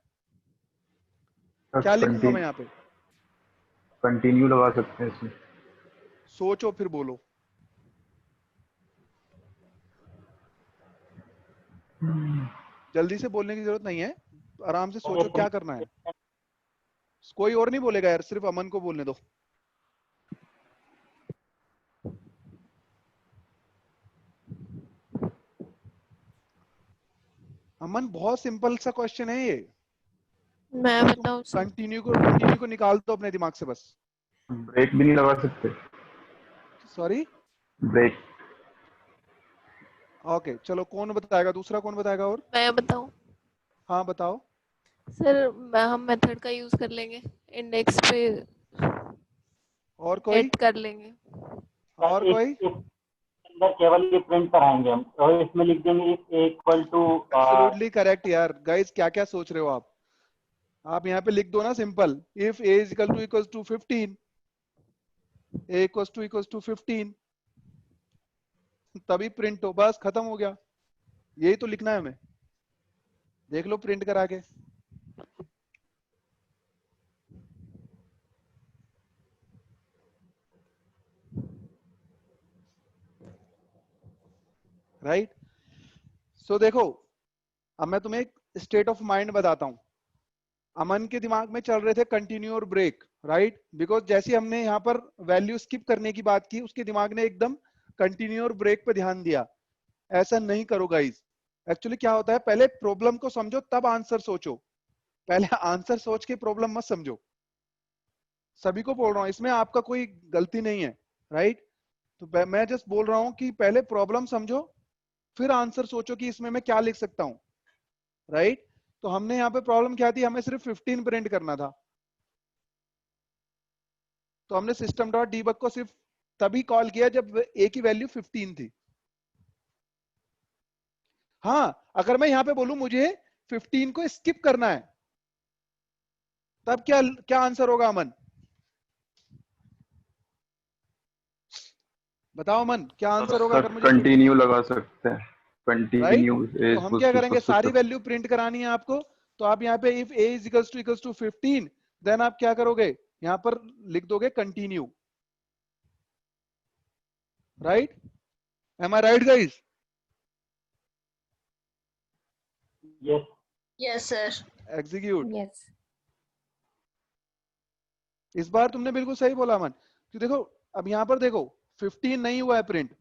[SPEAKER 1] क्या लिखूंगा मैं यहाँ पे?
[SPEAKER 2] कंटिन्यू लगा सकते हैं इसमें।
[SPEAKER 1] सोचो फिर बोलो। जल्दी से बोलने की जरूरत नहीं है, आराम से सोचो क्या करना है। कोई और नहीं बोलेगा यार, सिर्फ अमन को बोलने दो। अमन बहुत सिंपल सा क्वेश्चन है ये।
[SPEAKER 9] मैं बताऊं सर?
[SPEAKER 1] कंटिन्यू को निकाल दो अपने दिमाग से बस।
[SPEAKER 2] ब्रेक भी नहीं लगा सकते?
[SPEAKER 1] Sorry,
[SPEAKER 2] break.
[SPEAKER 1] ओके चलो, कौन बताएगा? दूसरा कौन बताएगा? और
[SPEAKER 9] मैं बताऊं?
[SPEAKER 1] हाँ बताओ।
[SPEAKER 9] सर हम मेथड का यूज कर लेंगे, इंडेक्स पे
[SPEAKER 1] और कोई?
[SPEAKER 9] एड कर लेंगे।
[SPEAKER 1] और कोई?
[SPEAKER 5] अंदर केवल ये प्रिंट कराएंगे हम, और इसमें लिख देंगे if A equal to.
[SPEAKER 1] Absolutely correct यार। गाइस क्या क्या सोच रहे हो आप? आप यहाँ पे लिख दो ना simple, if A is equal to 15, A equal to 15, तभी प्रिंट हो, बस खत्म हो गया। यही तो लिखना है हमें। देख लो प्रिंट करा के। राइट। सो देखो, अब मैं तुम्हें एक स्टेट ऑफ माइंड बताता हूं। अमन के दिमाग में चल रहे थे कंटिन्यू और ब्रेक, राइट, बिकॉज जैसे हमने यहाँ पर वैल्यू स्किप करने की बात की, उसके दिमाग ने एकदम कंटिन्यू और ब्रेक पे ध्यान दिया। ऐसा नहीं करो गाइज। एक्चुअली क्या होता है, पहले प्रॉब्लम को समझो तब आंसर सोचो। पहले आंसर सोच के प्रॉब्लम मत समझो। सभी को बोल रहा हूँ, इसमें आपका कोई गलती नहीं है, राइट। तो मैं जस्ट बोल रहा हूँ कि पहले प्रॉब्लम समझो, फिर आंसर सोचो कि इसमें मैं क्या लिख सकता हूँ, राइट। तो हमने यहाँ पे प्रॉब्लम क्या थी, हमें सिर्फ 15 प्रिंट करना था। तो हमने सिस्टम डॉट डीबग को सिर्फ तभी कॉल किया जब ए की वैल्यू 15 थी। हाँ, अगर मैं यहाँ पे बोलूं मुझे 15 को स्किप करना है, तब क्या क्या आंसर होगा अमन? बताओ अमन, क्या आंसर होगा अगर मुझे
[SPEAKER 2] कंटिन्यू लगा सकते हैं।
[SPEAKER 1] राइट।
[SPEAKER 2] कंटिन्यू
[SPEAKER 1] तो हम क्या करेंगे, सारी वैल्यू प्रिंट करानी है आपको, तो आप यहाँ पे if a is equals to 15, then आप क्या करोगे, यहाँ पर लिख दोगे continue, right. Am I right guys?
[SPEAKER 5] Yes.
[SPEAKER 8] Yes sir.
[SPEAKER 1] Execute.
[SPEAKER 3] Yes.
[SPEAKER 1] इस बार तुमने बिल्कुल सही बोला अमन, कि देखो अब यहाँ पर देखो 15 नहीं हुआ है प्रिंट,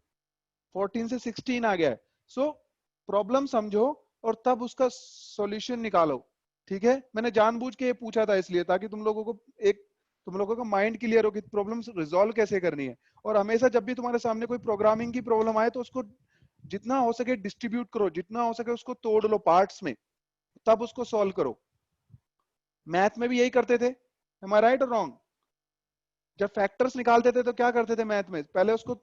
[SPEAKER 1] 14 से 16 आ गया है। सो प्रॉब्लम समझो और तब उसका सॉल्यूशन निकालो, ठीक है। मैंने जानबूझ के ये पूछा था इसलिए, ताकि तुम लोगों का माइंड क्लियर हो कि प्रॉब्लम रिजॉल्व कैसे करनी है। और हमेशा जब भी तुम्हारे सामने कोई प्रोग्रामिंग की प्रॉब्लम आए तो उसको जितना हो सके डिस्ट्रीब्यूट करो, जितना हो सके उसको तोड़ लो पार्ट्स में, तब उसको सॉल्व करो। मैथ में भी यही करते थे, एम आई राइट और रॉन्ग? जब फैक्टर्स निकालते थे तो क्या करते थे मैथ में, पहले उसको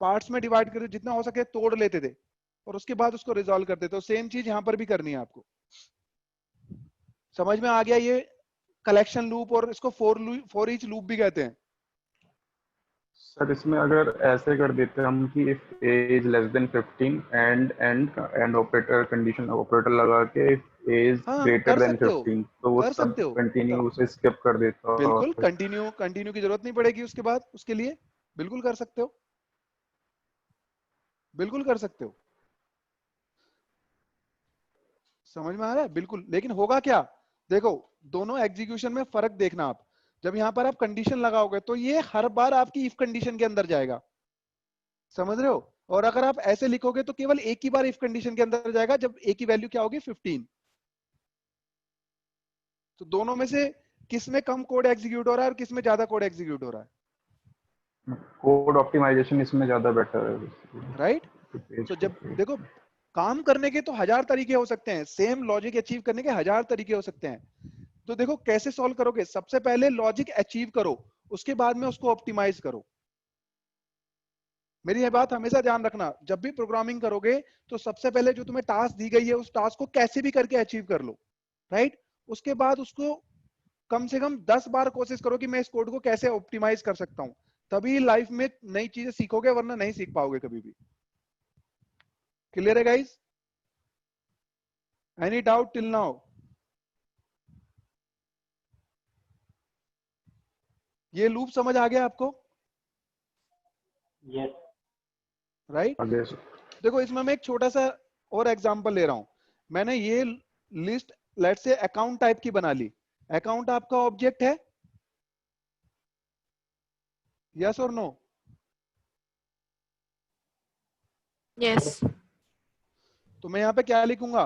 [SPEAKER 1] पार्ट्स में डिवाइड करके जितना हो सके तोड़ लेते थे, और उसके बाद उसको रिजॉल्व करते थे। सेम चीज यहाँ पर भी करनी है आपको। समझ में आ गया ये कलेक्शन लूप, और इसको फॉर ईच लूप भी कहते हैं।
[SPEAKER 2] सर इसमें अगर ऐसे कर देते हम कि if A is less than 15 and operator condition operator लगा के इफ ए इज
[SPEAKER 1] हाँ
[SPEAKER 2] ग्रेटर
[SPEAKER 1] कर
[SPEAKER 2] देन
[SPEAKER 1] सकते हो,
[SPEAKER 2] 15 तो वो
[SPEAKER 1] कर
[SPEAKER 2] सब
[SPEAKER 1] सकते हो,
[SPEAKER 2] कंटिन्यू उसे स्किप कर देता
[SPEAKER 1] बिल्कुल
[SPEAKER 2] और
[SPEAKER 1] कंटिन्यू की जरूरत नहीं पड़ेगी उसके बाद, उसके लिए बिल्कुल कर सकते हो, बिल्कुल कर सकते हो। समझ में आ रहा है? बिल्कुल। लेकिन होगा क्या, देखो दोनों एग्जीक्यूशन में फर्क देखना आप। जब यहां पर आप कंडीशन लगाओगे तो ये हर बार आपकी इफ कंडीशन के अंदर जाएगा, समझ रहे हो? और अगर आप ऐसे लिखोगे तो केवल एक ही बार इफ कंडीशन के अंदर जाएगा जब ए की वैल्यू क्या होगी 15। तो दोनों में से किस में कम कोड एग्जीक्यूट हो रहा है और किस में ज्यादा कोड एग्जीक्यूट हो रहा है?
[SPEAKER 2] कोड ऑप्टिमाइजेशन इसमें ज्यादा बेटर है।
[SPEAKER 1] राइट। तो जब देखो काम करने के तो 1000 तरीके हो सकते हैं, सेम लॉजिक अचीव करने के 1000 तरीके हो सकते हैं। तो देखो कैसे सॉल्व करोगे, सबसे पहले लॉजिक अचीव करो, उसके बाद में उसको ऑप्टिमाइज करो। मेरी ये बात हमेशा ध्यान रखना, जब भी प्रोग्रामिंग करोगे तो सबसे पहले जो तुम्हें टास्क दी गई है उस टास्क को कैसे भी करके अचीव कर लो, राइट। उसके बाद उसको कम से कम 10 बार कोशिश करो कि मैं इस कोड को कैसे ऑप्टिमाइज कर सकता हूं, तभी लाइफ में नई चीजें सीखोगे, वरना नहीं सीख पाओगे कभी भी। क्लियर है guys? Any doubt till now? ये लूप समझ आ गया आपको?
[SPEAKER 5] Yes
[SPEAKER 1] right. देखो इसमें मैं एक छोटा सा और एग्जांपल ले रहा हूं। मैंने ये लिस्ट लेट से अकाउंट टाइप की बना ली। अकाउंट आपका ऑब्जेक्ट है, यस और नो?
[SPEAKER 9] यस।
[SPEAKER 1] तो मैं यहां पे क्या लिखूंगा?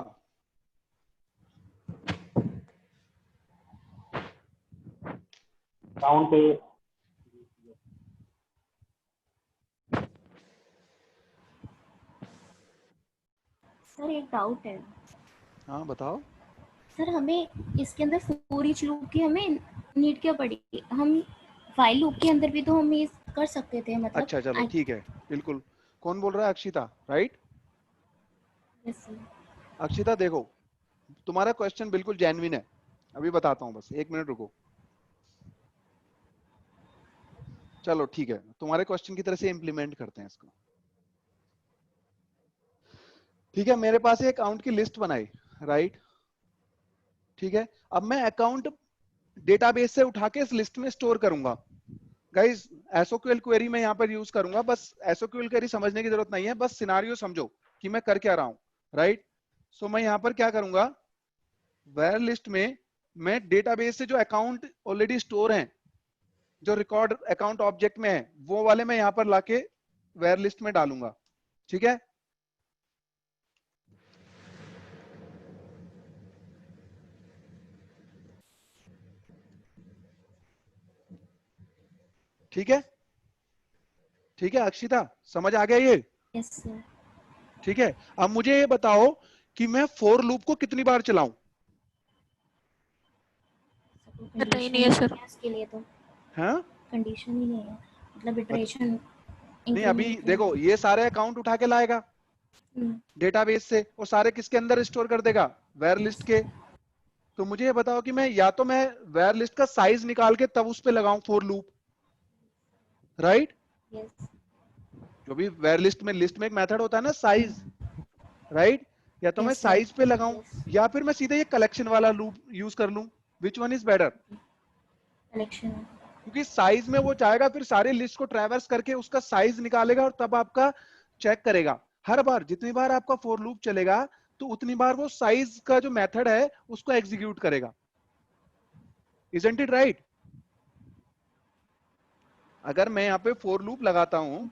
[SPEAKER 5] काउंट ए
[SPEAKER 7] सर एक डाउट है।
[SPEAKER 1] हाँ बताओ।
[SPEAKER 7] सर हमें इसके अंदर फॉर ईच लूप की हमें नीड क्या पड़ी? हम व्हाइल लूप के अंदर भी तो हम ये कर सकते थे, मतलब।
[SPEAKER 1] अच्छा चलो ठीक है, बिल्कुल। कौन बोल रहा है? Akshita, right?
[SPEAKER 7] Yes sir.
[SPEAKER 1] Akshita देखो, तुम्हारा क्वेश्चन बिल्कुल जेन्युइन है, अभी बताता हूँ, बस एक मिनट रुको। चलो ठीक है, तुम्हारे क्वेश्चन की तरह से इंप्लीमेंट करते हैं इसको। ठीक है, मेरे पास एक अकाउंट की लिस्ट बनाई, राइट? ठीक है, अब मैं अकाउंट डेटाबेस से उठा के इस लिस्ट में स्टोर करूंगा। गाइस एसओक्यूएल क्वेरी में यहाँ पर यूज करूंगा, बस एसओक्यूएल क्वेरी समझने की जरूरत नहीं है, बस सिनारियो समझो कि मैं कर क्या रहा हूँ, राइट? सो मैं यहाँ पर क्या करूंगा, वेयर लिस्ट में मैं डेटाबेस से जो अकाउंट ऑलरेडी स्टोर हैं, जो रिकॉर्ड अकाउंट ऑब्जेक्ट में है, वो वाले मैं यहाँ पर लाके वेयर लिस्ट में डालूंगा। ठीक है, ठीक है, ठीक है अक्षिता, समझ आ गया ये?
[SPEAKER 7] Yes sir.
[SPEAKER 1] ठीक है, अब मुझे ये बताओ कि मैं फॉर लूप को कितनी बार चलाऊं?
[SPEAKER 9] पता ही नहीं है सर।
[SPEAKER 7] इसके लिए तो
[SPEAKER 1] हाँ
[SPEAKER 7] कंडीशन ही नहीं है, मतलब इटरेशन।
[SPEAKER 1] नहीं, अभी देखो ये सारे अकाउंट उठा के लाएगा डेटाबेस से, और सारे किसके अंदर स्टोर कर देगा? वेयर लिस्ट के। तो मुझे ये बताओ कि मैं या तो मैं वेयर लिस्ट का साइज निकाल के तब उस पे लगाऊं फॉर लूप, राइट?
[SPEAKER 7] यस।
[SPEAKER 1] जो भी वेयर लिस्ट में एक मेथड होता है ना साइज, राइट? या तो मैं
[SPEAKER 7] Yes, sir.
[SPEAKER 1] साइज पे लगाऊं
[SPEAKER 7] Yes.
[SPEAKER 1] या फिर मैं सीधे ये कलेक्शन वाला लूप यूज कर लूं। विच वन इज बेटर?
[SPEAKER 7] कलेक्शन।
[SPEAKER 1] क्योंकि साइज में वो चाहेगा फिर सारे लिस्ट को ट्रैवर्स करके उसका साइज निकालेगा और तब आपका चेक करेगा। हर बार जितनी बार आपका फॉर लूप चलेगा तो उतनी बार वो साइज का जो मेथड है उसको एग्जीक्यूट करेगा। Isn't it right? अगर मैं यहाँ पे फॉर लूप लगाता हूं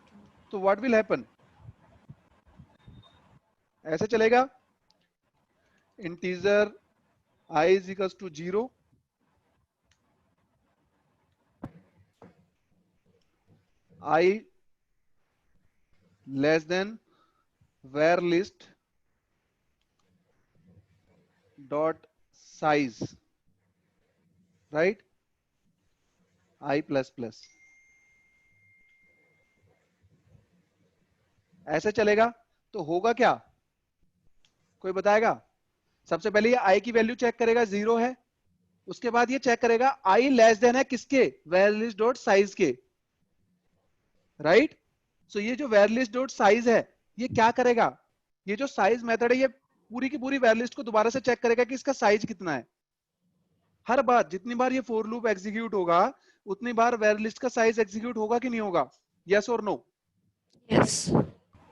[SPEAKER 1] तो व्हाट विल हैपन? ऐसे चलेगा, integer i is equals to 0, I less than where list dot size, right? I plus plus ऐसे चलेगा। तो होगा क्या, कोई बताएगा? सबसे पहले ये i की वैल्यू चेक करेगा, 0 है। उसके बाद ये चेक करेगा i लेस देन है किसके? where list dot size के। राइट। सो ये जो वेर लिस्ट डॉट साइज है ये क्या करेगा, ये जो साइज मेथड है ये पूरी की पूरी वेर लिस्ट को दोबारा से चेक करेगा कि इसका साइज कितना है। हर बार जितनी बार ये फॉर लूप एग्जीक्यूट होगा उतनी बार वेर लिस्ट का साइज एग्जीक्यूट होगा कि नहीं होगा, यस और नो,
[SPEAKER 9] यस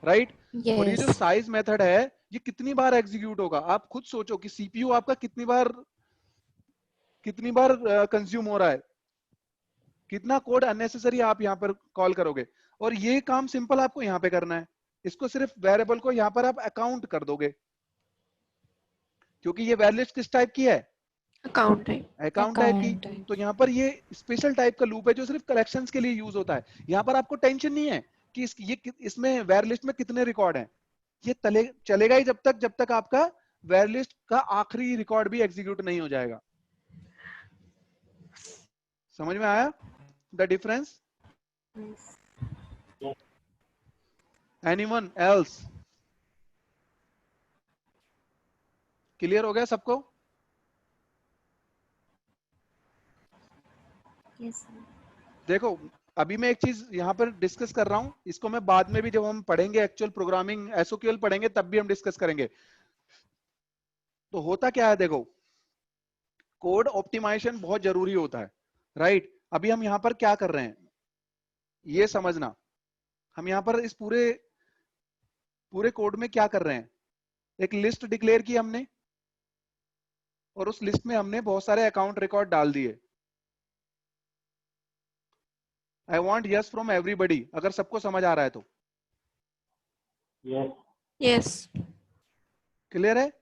[SPEAKER 1] राइट। और ये जो
[SPEAKER 3] यस
[SPEAKER 1] साइज मेथड है ये कितनी बार एग्जीक्यूट होगा, आप खुद सोचो कि सीपीयू आपका कितनी बार कंज्यूम हो रहा है, कितना कोड अननेसेसरी आप यहाँ पर कॉल करोगे। और ये काम सिंपल आपको यहाँ पे करना है, इसको सिर्फ वेरिएबल को यहाँ पर आप अकाउंट कर दोगे, क्योंकि ये वैलिड किस टाइप की है,
[SPEAKER 9] अकाउंट है।
[SPEAKER 1] अकाउंट टाइप की।
[SPEAKER 3] Account
[SPEAKER 1] तो यहाँ पर ये स्पेशल टाइप का लूप है जो सिर्फ कलेक्शंस के लिए यूज होता है। यहाँ पर आपको टेंशन नहीं है कि इसमें वेर लिस्ट में कितने रिकॉर्ड हैं, ये चलेगा ही जब तक आपका वेर लिस्ट का आखिरी रिकॉर्ड भी एग्जीक्यूट नहीं हो जाएगा। समझ में आया the difference? Anyone else? Clear हो गया सबको?
[SPEAKER 7] यस
[SPEAKER 1] देखो अभी मैं एक चीज यहाँ पर डिस्कस कर रहा हूँ, इसको मैं बाद में भी जब हम पढ़ेंगे एक्चुअल प्रोग्रामिंग एसओक्यूएल पढ़ेंगे तब भी हम डिस्कस करेंगे। तो होता क्या है, देखो कोड ऑप्टिमाइजेशन बहुत जरूरी होता है, राइट। अभी हम यहाँ पर क्या कर रहे हैं ये समझना, हम यहाँ पर इस पूरे कोड में क्या कर रहे हैं, एक लिस्ट डिक्लेयर की हमने और उस लिस्ट में हमने बहुत सारे अकाउंट रिकॉर्ड डाल दिए। I want yes from everybody, अगर सबको समझ आ रहा है तो।
[SPEAKER 5] यस
[SPEAKER 9] यस
[SPEAKER 1] क्लियर है?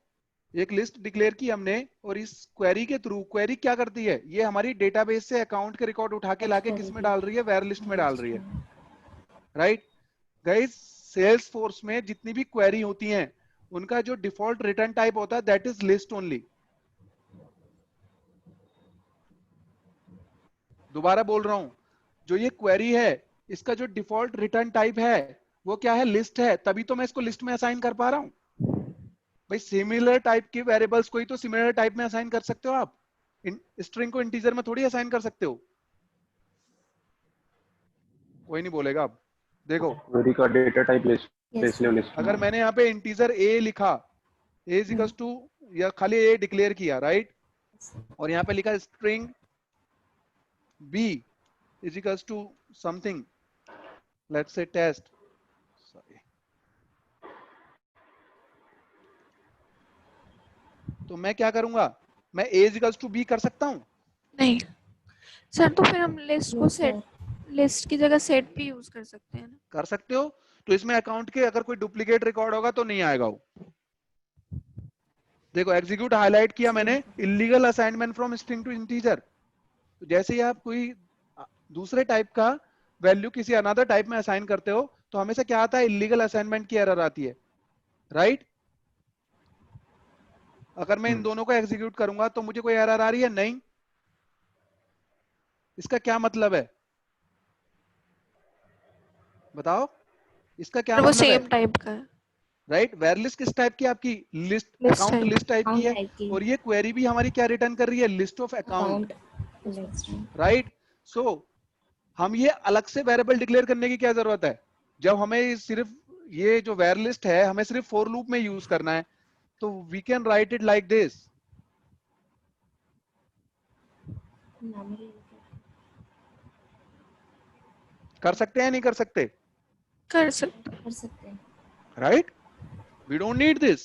[SPEAKER 1] एक लिस्ट डिक्लेयर की हमने और इस क्वेरी के थ्रू, क्वेरी क्या करती है, ये हमारी डेटाबेस से अकाउंट के रिकॉर्ड उठा के लाके किस में डाल रही है, वेर लिस्ट में डाल रही है, राइट। गाइस सेल्स फोर्स में जितनी भी क्वेरी होती हैं उनका जो डिफॉल्ट रिटर्न टाइप होता है दैट इज लिस्ट ओनली। दोबारा बोल रहा हूं, जो ये क्वेरी है इसका जो डिफॉल्ट रिटर्न टाइप है वो क्या है, लिस्ट है, तभी तो मैं इसको लिस्ट में असाइन कर पा रहा हूं। भाई सिमिलर टाइप के वेरिएबल्स को ही तो सिमिलर टाइप में असाइन कर सकते हो आप, स्ट्रिंग को इंटीजर में थोड़ी असाइन कर सकते हो। कोई नहीं बोलेगा। अब देखो
[SPEAKER 2] क्वेरी का data type list
[SPEAKER 7] yes
[SPEAKER 2] list
[SPEAKER 1] अगर मैंने यहाँ पे इंटीजर ए लिखा, ए इज इक्वल्स टू, या खाली ए डिक्लेयर किया, राइट, और यहाँ पे लिखा string B is equals to something, let's say test, sorry, तो मैं क्या करूंगा, मैं A is equals to B कर सकता हूँ?
[SPEAKER 9] नहीं सर, तो फिर हम लिस्ट को सेट, लिस्ट की जगह सेट भी यूज कर सकते हैं ना।
[SPEAKER 1] कर सकते हो। तो इसमें अकाउंट के अगर कोई डुप्लीकेट रिकॉर्ड होगा तो नहीं आएगा वो। देखो एग्जीक्यूट हाईलाइट किया मैंने, illegal assignment from string to integer. तो जैसे ही आप कोई दूसरे टाइप का वैल्यू किसी अनदर टाइप में असाइन करते हो तो हमेशा क्या आता है, इलीगल असाइनमेंट की एरर आती है, राइट। अगर मैं इन दोनों को एग्जीक्यूट करूंगा तो मुझे कोई एरर आ रही है? नहीं। इसका क्या मतलब है बताओ, इसका क्या
[SPEAKER 9] वो
[SPEAKER 1] मतलब है,
[SPEAKER 9] सेम टाइप का है।
[SPEAKER 1] राइट। वेर लिस्ट किस टाइप की आपकी, list,
[SPEAKER 9] list
[SPEAKER 1] account
[SPEAKER 9] type.
[SPEAKER 1] List type की है,
[SPEAKER 7] टाइप की
[SPEAKER 1] और ये क्वेरी भी हमारी क्या रिटर्न कर रही है, list of account,
[SPEAKER 7] account
[SPEAKER 1] right. So हम ये अलग से वेरिएबल डिक्लेयर करने की क्या जरूरत है, जब हमें सिर्फ ये जो वेर लिस्ट है हमें सिर्फ फॉर लूप में यूज करना है, तो we can write it like this. कर सकते हैं नहीं कर सकते?
[SPEAKER 9] कर सकते
[SPEAKER 7] हैं,
[SPEAKER 1] right, we don't need this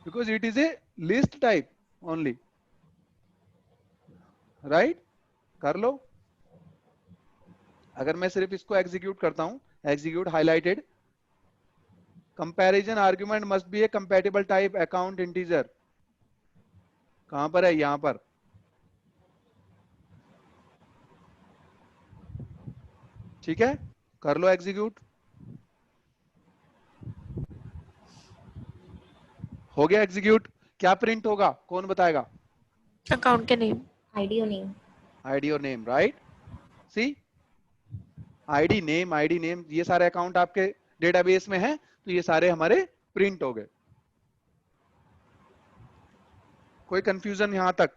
[SPEAKER 1] because it is a list type only, right। कर लो। अगर मैं सिर्फ इसको एग्जीक्यूट करता हूं, execute highlighted, comparison argument must be A compatible type account integer, कहां पर है, यहां पर, ठीक है, कर लो एग्जीक्यूट। हो गया एग्जीक्यूट। क्या प्रिंट होगा कौन बताएगा?
[SPEAKER 9] अकाउंट के नेम,
[SPEAKER 7] आईडी और नेम,
[SPEAKER 1] आईडी और नेम, राइट। सी आईडी नेम ये सारे अकाउंट आपके डेटाबेस में हैं तो ये सारे हमारे प्रिंट हो गए। कोई कंफ्यूजन यहां तक?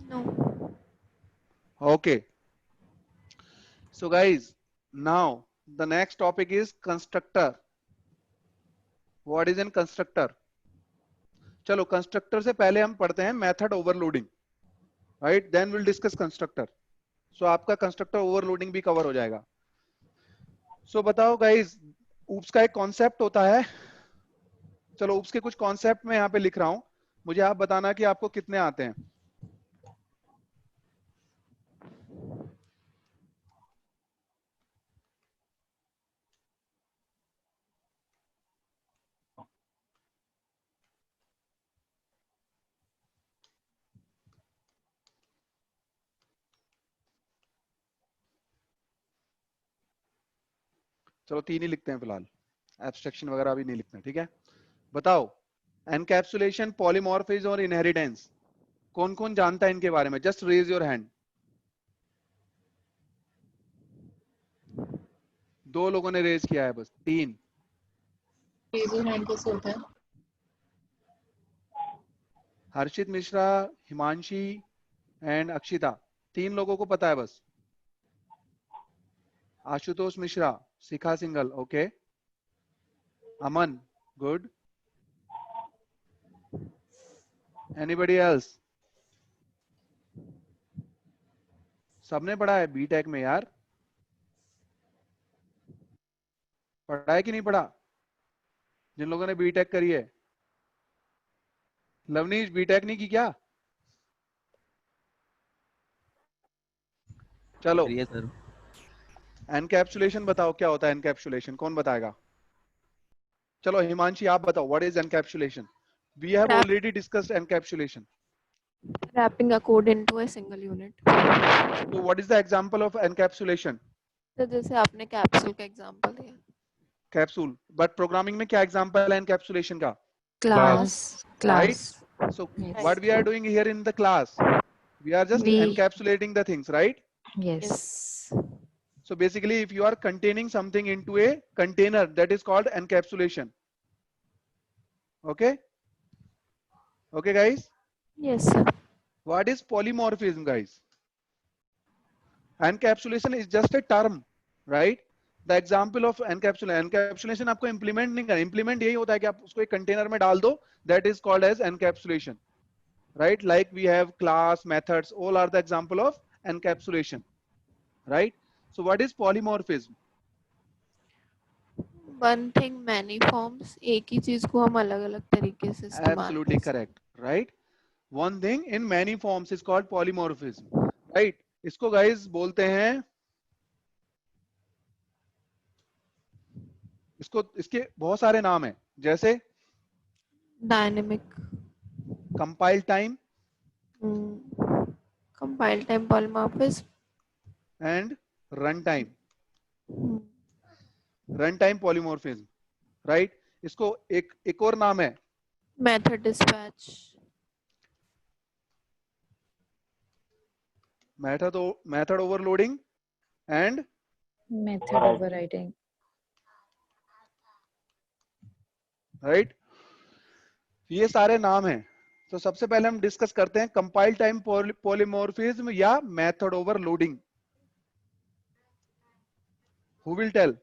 [SPEAKER 9] No.
[SPEAKER 1] Okay. So guys, now the next topic is constructor. What is an constructor? चलो कंस्ट्रक्टर से पहले हम पढ़ते हैं method overloading, right? Then will discuss constructor. So आपका कंस्ट्रक्टर ओवरलोडिंग भी कवर हो जाएगा. सो बताओ गाइस, ऊप्स का एक कॉन्सेप्ट होता है. चलो ऊप्स के कुछ कॉन्सेप्ट मैं यहाँ पे लिख रहा हूँ, मुझे आप बताना कि आपको कितने आते हैं. चलो 3 ही लिखते हैं फिलहाल, एब्स्ट्रैक्शन वगैरह भी नहीं लिखते, ठीक है? बताओ, एनकैप्सुलेशन, पॉलीमॉर्फिज्म और इनहेरिटेंस, कौन कौन जानता है इनके बारे में? Just raise your hand. 2 लोगों ने रेज किया है बस, 3.
[SPEAKER 8] रेजर हैंड कैसे होता है?
[SPEAKER 1] हर्षित मिश्रा, हिमांशी एंड अक्षिता, 3 लोगों को पता है बस. आशुतोष मिश्रा, शिखा सिंगल, ओके. अमन, गुड. Anybody else? सबने पढ़ा है बीटेक में यार? पढ़ा है कि नहीं पढ़ा जिन लोगों ने बीटेक करी है? लवनीश, बीटेक नहीं की क्या? चलो
[SPEAKER 11] सर.
[SPEAKER 1] एनकैप्सुलेशन बताओ क्या होता है. एनकैप्सुलेशन कौन बताएगा? चलो हिमांशी आप बताओ, what is encapsulation? We have already discussed encapsulation.
[SPEAKER 9] Wrapping a code into a single unit.
[SPEAKER 1] So what is the example of encapsulation?
[SPEAKER 9] तो जैसे आपने कैप्सूल का एग्जांपल दिया.
[SPEAKER 1] Capsule. But programming में क्या example है encapsulation का?
[SPEAKER 3] Class.
[SPEAKER 1] Right? So what we are doing here in the class, we are just encapsulating the things, right?
[SPEAKER 3] Yes.
[SPEAKER 1] So basically, if you are containing something into a container, that is called encapsulation. Okay? Okay, guys?
[SPEAKER 9] Yes, sir.
[SPEAKER 1] What is polymorphism, guys? Encapsulation is just a term, right? The example of encapsulation आपको implement नहीं करना. Implement यही होता है कि आप उसको एक container में डाल दो. That is called as encapsulation, right? Like we have class, methods, all are the example of encapsulation, right? So what is polymorphism?
[SPEAKER 9] One thing many forms. एक ही चीज को हम अलग-अलग तरीके से इस्तेमाल.
[SPEAKER 1] Absolutely correct, right? One thing in many forms is called polymorphism, right? इसको guys बोलते हैं, इसके बहुत सारे नाम हैं, जैसे
[SPEAKER 9] dynamic,
[SPEAKER 1] compile time,
[SPEAKER 9] compile time polymorphism
[SPEAKER 1] and run time. Run time polymorphism, right? इसको एक और नाम है
[SPEAKER 9] method dispatch,
[SPEAKER 1] method overloading and
[SPEAKER 3] method overriding,
[SPEAKER 1] right? ये सारे नाम हैं. तो सबसे पहले हम डिस्कस करते हैं कंपाइल टाइम पॉलीमॉर्फिज्म या method overloading. Who will tell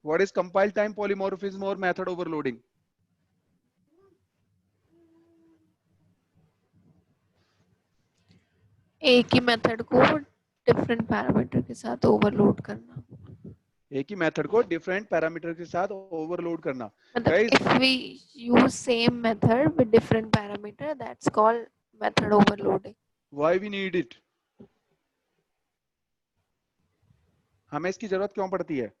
[SPEAKER 1] what is compile time polymorphism or method overloading?
[SPEAKER 9] एक ही मेथड को डिफरेंट पैरामीटर के साथ ओवरलोड करना.
[SPEAKER 1] एक ही मेथड को डिफरेंट पैरामीटर के साथ ओवरलोड करना.
[SPEAKER 9] Guys, if we use same method with different parameter, that's called method overloading.
[SPEAKER 1] Why we need it? हमें इसकी जरूरत क्यों पड़ती है?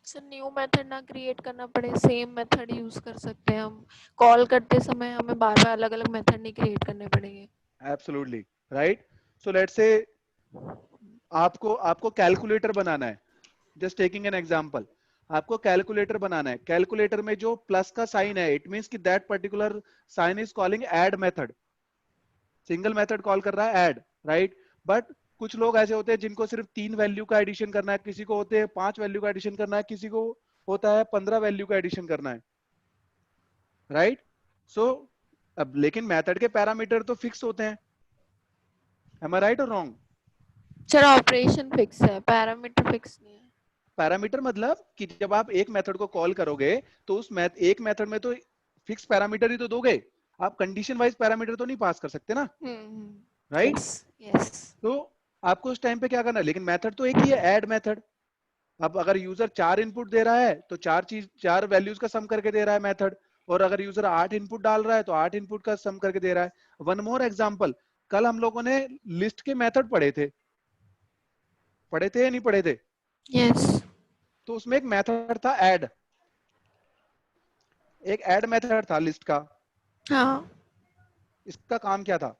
[SPEAKER 9] सर न्यू मेथड ना क्रिएट करना पड़े, सेम मेथड यूज कर सकते हैं हम. कॉल करते समय हमें बार-बार अलग-अलग मेथड नहीं क्रिएट करने पड़ेंगे.
[SPEAKER 1] Absolutely, right? So let's say आपको कैलकुलेटर बनाना है. Just taking an example, आपको कैलकुलेटर बनाना है. कैलकुलेटर में जो प्लस का साइन है, इट मींस कि that particular sign is calling add method. Single method call कर रहा है ऐड, राइट? बट कुछ लोग ऐसे होते हैं जिनको सिर्फ 3 वैल्यू का एडिशन करना है, किसी को होते हैं 5 वैल्यू का एडिशन करना है, किसी को होता है 15 वैल्यू का एडिशन करना है, राइट? सो अब लेकिन मेथड के पैरामीटर तो फिक्स होते हैं, Am I right or wrong?
[SPEAKER 9] Sir operation fix है, पैरामीटर फिक्स नहीं है।
[SPEAKER 1] पैरामीटर मतलब कि जब आप एक मेथड को कॉल करोगे तो उस एक मेथड में तो फिक्स पैरामीटर ही तो दोगे, आप कंडीशन वाइज पैरामीटर तो नहीं पास कर सकते ना, राइट?
[SPEAKER 9] यस।
[SPEAKER 1] तो आपको उस टाइम पे क्या करना है, लेकिन मेथड तो एक ही है, ऐड मेथड। अब अगर यूजर 4 इनपुट दे रहा है तो 4 वैल्यूज का सम करके दे रहा है मेथड, और अगर यूजर 8 इनपुट डाल रहा है तो 8 इनपुट का सम करके दे रहा है। वन मोर एग्जांपल, कल हम लोगों ने लिस्ट के मेथड पढ़े थे या नहीं पढ़े थे?
[SPEAKER 9] यस।
[SPEAKER 1] तो उसमें एक मेथड था ऐड, एक ऐड मेथड था लिस्ट का।
[SPEAKER 9] हाँ।
[SPEAKER 1] इसका काम क्या था?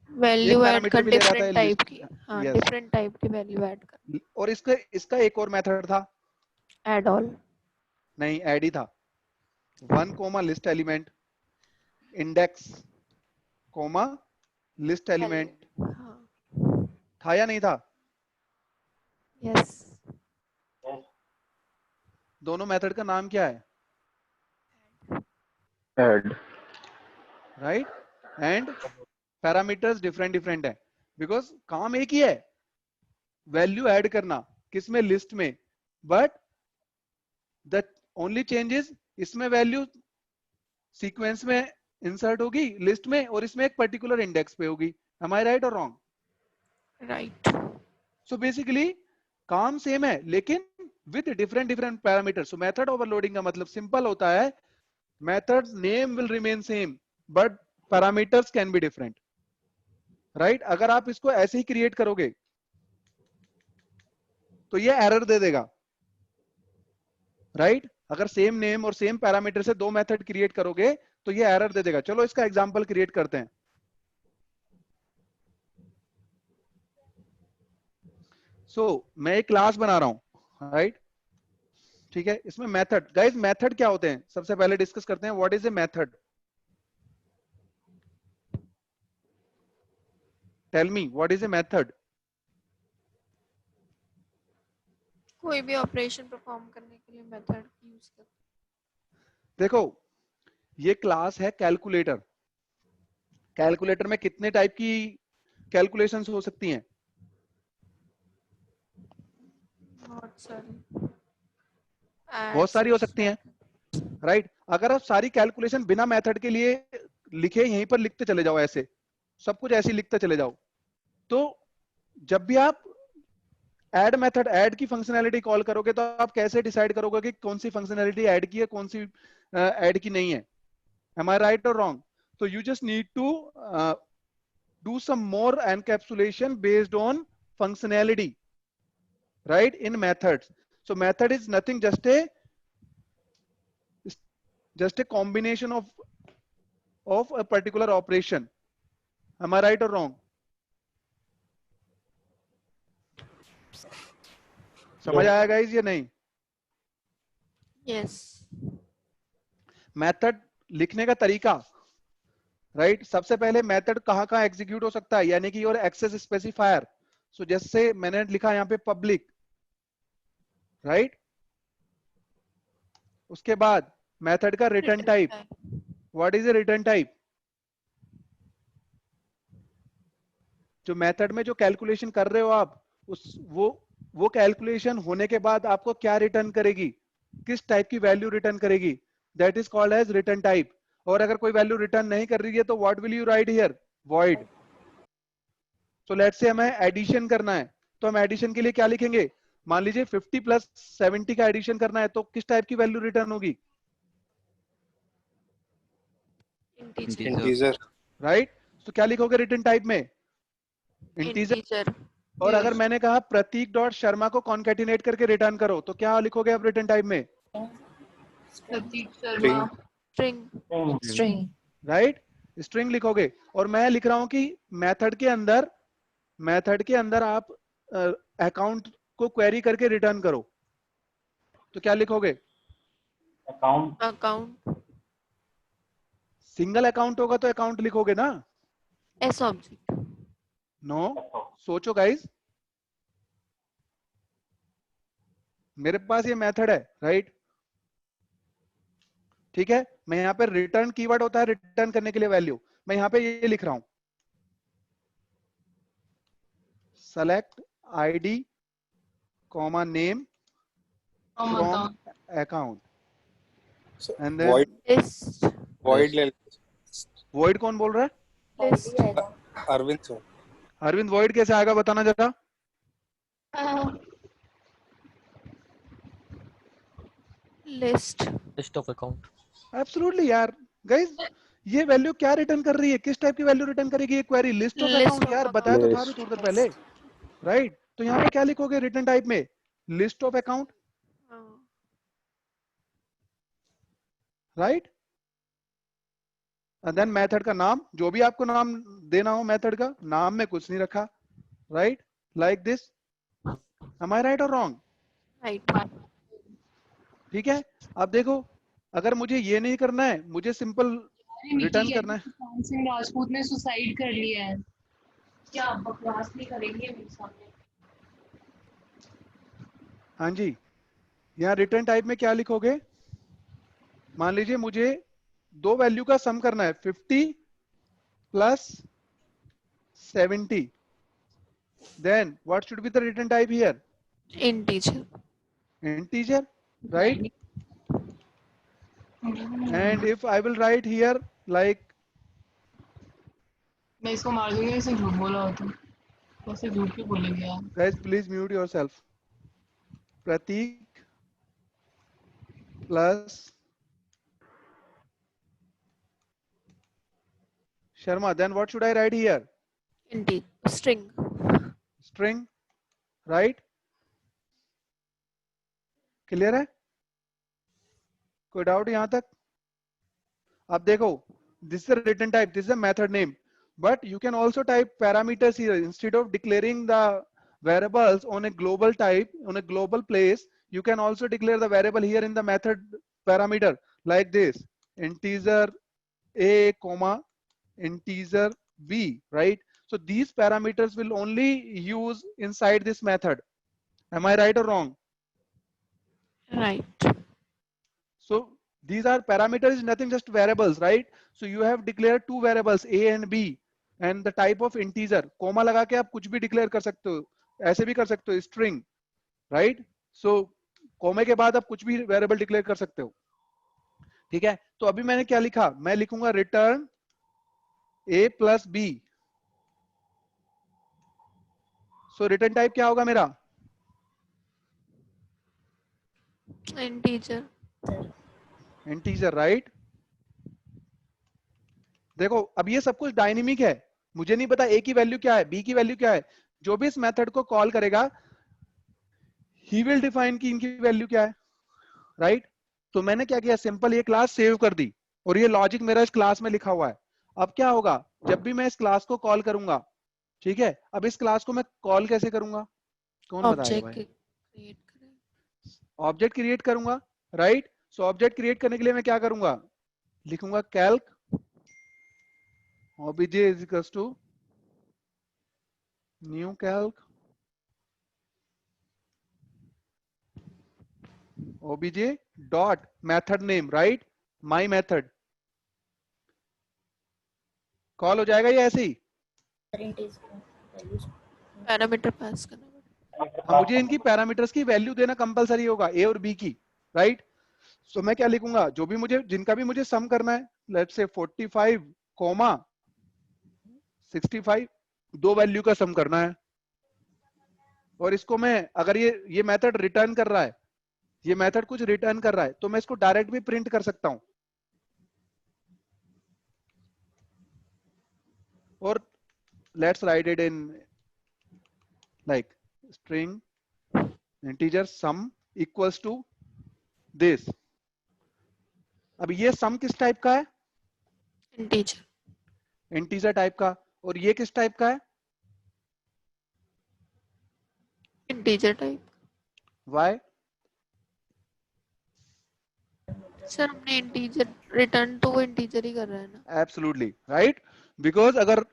[SPEAKER 9] वैल्यू ऐड
[SPEAKER 1] पैरामीटर
[SPEAKER 9] कर
[SPEAKER 1] भी ले रहा था
[SPEAKER 9] डिफरेंट टाइप
[SPEAKER 1] लिस्ट,
[SPEAKER 9] की, हाँ
[SPEAKER 1] यस।
[SPEAKER 9] डिफरेंट टाइप की वैल्यू ऐड कर।
[SPEAKER 1] और इसका एक और मेथड था,
[SPEAKER 9] ऐड ऑल।
[SPEAKER 1] नहीं ऐड ही था। 1 comma list element, index comma list element, था या नहीं था?
[SPEAKER 9] यस।
[SPEAKER 1] दोनों मेथड का नाम क्या है?
[SPEAKER 2] Add.
[SPEAKER 1] Right, and parameters different है, बिकॉज काम एक ही है, वैल्यू ऐड करना। किसमें? लिस्ट में। बट द ओनली चेंजेस, इसमें वैल्यू सीक्वेंस में इंसर्ट होगी लिस्ट में, और इसमें एक पर्टिकुलर इंडेक्स पे होगी। एम आई राइट और रॉन्ग?
[SPEAKER 9] राइट।
[SPEAKER 1] सो बेसिकली काम सेम है लेकिन with different parameter. So method overloading का मतलब सिंपल होता है, method name will remain same but parameters can be different, right? अगर आप इसको ऐसे ही क्रिएट करोगे तो ये एरर दे देगा, राइट? अगर सेम नेम और सेम पैरामीटर से दो मेथड क्रिएट करोगे तो ये एरर दे देगा। चलो इसका एग्जांपल क्रिएट करते हैं। मैं एक क्लास बना रहा हूं, राइट? ठीक है, इसमें मेथड, गाइस मेथड क्या होते हैं सबसे पहले डिस्कस करते हैं। What is a method? Tell me what is a method?
[SPEAKER 9] कोई भी ऑपरेशन परफॉर्म करने के लिए मेथड यूज करते हैं।
[SPEAKER 1] देखो ये क्लास है कैलकुलेटर। कैलकुलेटर में कितने टाइप की कैलकुलेशंस हो सकती हैं? बहुत सारी हो सकती हैं, राइट? अगर आप सारी कैलकुलेशन बिना मेथड के लिए लिखे यहीं पर लिखते चले जाओ, ऐसे सब कुछ ऐसे लिखते चले जाओ, तो जब भी आप ऐड मेथड, ऐड की फंक्शनैलिटी कॉल करोगे तो आप कैसे डिसाइड करोगे कि कौन सी फंक्शनैलिटी ऐड की है, कौन सी ऐड की नहीं है? Am I right or wrong? So you just need to do some more encapsulation based on functionality, right? In methods. So method is nothing, just a combination of a particular operation. Am I right or wrong? समझ आया guys या नहीं?
[SPEAKER 9] Yes.
[SPEAKER 1] Method लिखने का तरीका, right? सबसे पहले method कहाँ एग्जीक्यूट हो सकता है, यानी कि योर एक्सेस स्पेसिफायर। सो जैसे मैंने लिखा यहाँ पे पब्लिक, राइट? उसके बाद मेथड का return type. What is A return type? जो मेथड में जो कैलकुलेशन कर रहे हो आप, वो कैलकुलेशन होने के बाद आपको क्या रिटर्न करेगी, किस टाइप की वैल्यू रिटर्न करेगी, that is called as return type. और अगर कोई वैल्यू रिटर्न नहीं कर रही है तो what will you right here? Void. So let's say हमें एडिशन करना है, तो हम एडिशन के लिए क्या लिखेंगे? मान लीजिए 50 प्लस 70 का एडिशन करना है, तो किस टाइप की वैल्यू रिटर्न होगी?
[SPEAKER 10] इंटीजर।
[SPEAKER 1] राइट? तो क्या लिखोगे रिटर्न टाइप में? इंटीजर। और अगर मैंने कहा प्रतीक डॉट शर्मा को कॉन्कैटिनेट करके रिटर्न करो, तो क्या लिखोगे आप रिटर्न टाइप में?
[SPEAKER 8] प्रतीक शर्मा।
[SPEAKER 3] स्ट्रिंग।
[SPEAKER 1] राइट? स्ट्रिंग लिखोगे। और मैं लिख रहा हूं कि मेथड के अंदर आप अकाउंट को क्वेरी करके रिटर्न करो, तो क्या लिखोगे?
[SPEAKER 9] अकाउंट।
[SPEAKER 1] सिंगल अकाउंट होगा तो अकाउंट लिखोगे ना?
[SPEAKER 9] S object.
[SPEAKER 1] नो, सोचो गाइस, मेरे पास ये मेथड है, राइट? ठीक है, मैं यहाँ पे रिटर्न कीवर्ड होता है रिटर्न करने के लिए वैल्यू, मैं यहाँ पे ये लिख रहा हूं, select id comma name
[SPEAKER 8] From
[SPEAKER 1] from
[SPEAKER 8] account.
[SPEAKER 1] account
[SPEAKER 10] So,
[SPEAKER 1] and then
[SPEAKER 9] list
[SPEAKER 10] void ले
[SPEAKER 1] void कौन बोल रहा है?
[SPEAKER 9] List
[SPEAKER 10] Arvind sir.
[SPEAKER 1] Arvind void कैसे आएगा बताना जरा।
[SPEAKER 9] List
[SPEAKER 6] list of account.
[SPEAKER 1] Absolutely यार गाइस, ये वैल्यू क्या रिटर्न कर रही है, किस टाइप की वैल्यू रिटर्न करेगी ये query? List of
[SPEAKER 9] List
[SPEAKER 1] account
[SPEAKER 9] of
[SPEAKER 1] यार,
[SPEAKER 9] account.
[SPEAKER 1] बताया तो था अभी
[SPEAKER 2] List.
[SPEAKER 1] थोड़ी देर पहले, राइट? तो यहाँ पे क्या लिखोगे रिटर्न टाइप में? List of account, right? And then method का नाम, जो भी आपको नाम देना हो मेथड का, नाम में कुछ नहीं रखा, right? Like this, am I right और रॉन्ग?
[SPEAKER 9] राइट।
[SPEAKER 1] ठीक है। अब देखो, अगर मुझे ये नहीं करना है, मुझे सिंपल रिटर्न करना है।
[SPEAKER 8] सुशांत सिंह राजपूत ने सुसाइड कर लिया है। क्या बकवास नहीं करेंगे मेरे सामने?
[SPEAKER 1] हाँ जी, यहाँ रिटर्न टाइप में क्या लिखोगे? मान लीजिए मुझे दो वैल्यू का सम करना है, 50 plus 70, then what should be the return type here?
[SPEAKER 9] Integer.
[SPEAKER 1] Integer, right? And if I will write here like,
[SPEAKER 8] मैं इसको मार दूंगी, इसने झूठ बोला हो तो। कैसे झूठ क्यों बोलेंगे यार?
[SPEAKER 1] guys please mute yourself, Pratik plus Sharma, then what should I write here?
[SPEAKER 9] Integer string.
[SPEAKER 1] String, right? Clear है? कोई डाउट यहां तक? अब देखो, this is a written type, this is a method name, but you can also type parameters here. Instead of declaring the variables on a global type, on a global place, you can also declare the variable here in the method parameter like this: integer a comma integer b, right? So these parameters will only use inside this method. Am I right or wrong?
[SPEAKER 9] Right.
[SPEAKER 1] So these are parameters, is nothing, just variables, right? So you have declared two variables a and b and the type of integer. Comma लगा के आप कुछ भी declare कर सकते हो, ऐसे भी कर सकते हो, string, right? So comma के बाद आप कुछ भी variable declare कर सकते हो, ठीक है? तो अभी मैंने क्या लिखा? मैं लिखूंगा return a plus b. So return type क्या होगा मेरा?
[SPEAKER 9] इंटीजर।
[SPEAKER 1] Integer, right? देखो अब ये सब कुछ डायनेमिक है, मुझे नहीं पता a की वैल्यू क्या है, b की वैल्यू क्या है। जो भी इस मेथड को कॉल करेगा ही विल डिफाइन कि इनकी वैल्यू क्या है, राइट? तो मैंने क्या किया, सिंपल ये क्लास सेव कर दी और ये लॉजिक मेरा इस क्लास में लिखा हुआ है। अब क्या होगा, जब भी मैं इस क्लास को कॉल करूंगा, ठीक है, अब इस क्लास को मैं कॉल कैसे करूंगा? कौन बताएगा भाई?
[SPEAKER 9] क्रिएट करें।
[SPEAKER 1] ऑब्जेक्ट क्रिएट करूंगा, राइट? सो ऑब्जेक्ट क्रिएट करने के लिए मैं क्या करूंगा, लिखूंगा Calc obj is equals to new calc obj dot method name, right? my method call हो जाएगा ये ऐसे ही।
[SPEAKER 9] पैरामीटर पास करना पड़ेगा।
[SPEAKER 1] हाँ, मुझे इनकी पैरामीटर्स की वैल्यू देना कंपलसरी होगा, ए और बी की, राइट? सो मैं क्या लिखूंगा, जो भी मुझे, जिनका भी मुझे सम करना है, लेट्स से 45 कॉमा 65, दो वैल्यू का सम करना है। और इसको मैं, अगर ये मेथड रिटर्न कर रहा है, ये मेथड कुछ रिटर्न कर रहा है, तो मैं इसको डायरेक्ट भी प्रिंट कर सकता हूं। और let's write it in like string integer sum equals to this. अब ये सम किस टाइप का है?
[SPEAKER 9] इंटीजर।
[SPEAKER 1] इंटीजर टाइप का। और ये किस टाइप का है?
[SPEAKER 9] Integer type.
[SPEAKER 1] वाई?
[SPEAKER 9] सर हमने इंटीजर रिटर्न तो वो इंटीजर ही कर रहा है ना।
[SPEAKER 1] एब्सोल्युटली राइट, बिकॉज अगर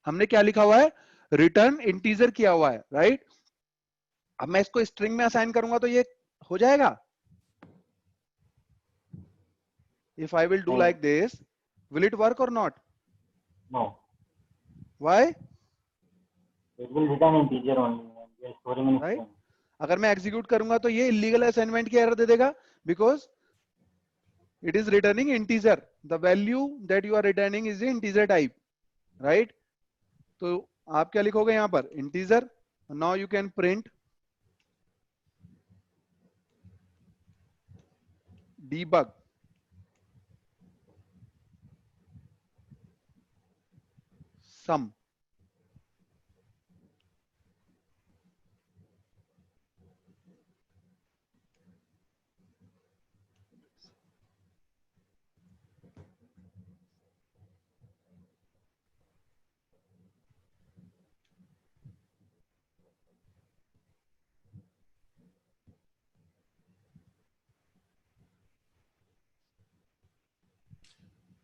[SPEAKER 1] हमने क्या लिखा हुआ है, रिटर्न इंटीजर किया हुआ है, राइट? अब मैं इसको स्ट्रिंग में असाइन करूंगा तो ये हो जाएगा। If I will do like this, will it work और not?
[SPEAKER 5] No.
[SPEAKER 1] Why?
[SPEAKER 5] It will return integer only. We are storing in
[SPEAKER 1] Right?
[SPEAKER 5] string.
[SPEAKER 1] अगर मैं एग्जीक्यूट करूंगा तो ये इलीगल असाइनमेंट की एरर दे देगा, because it is returning integer. The value that you are returning is integer type, right? तो आप क्या लिखोगे यहां पर? Integer. Now you can print debug sum.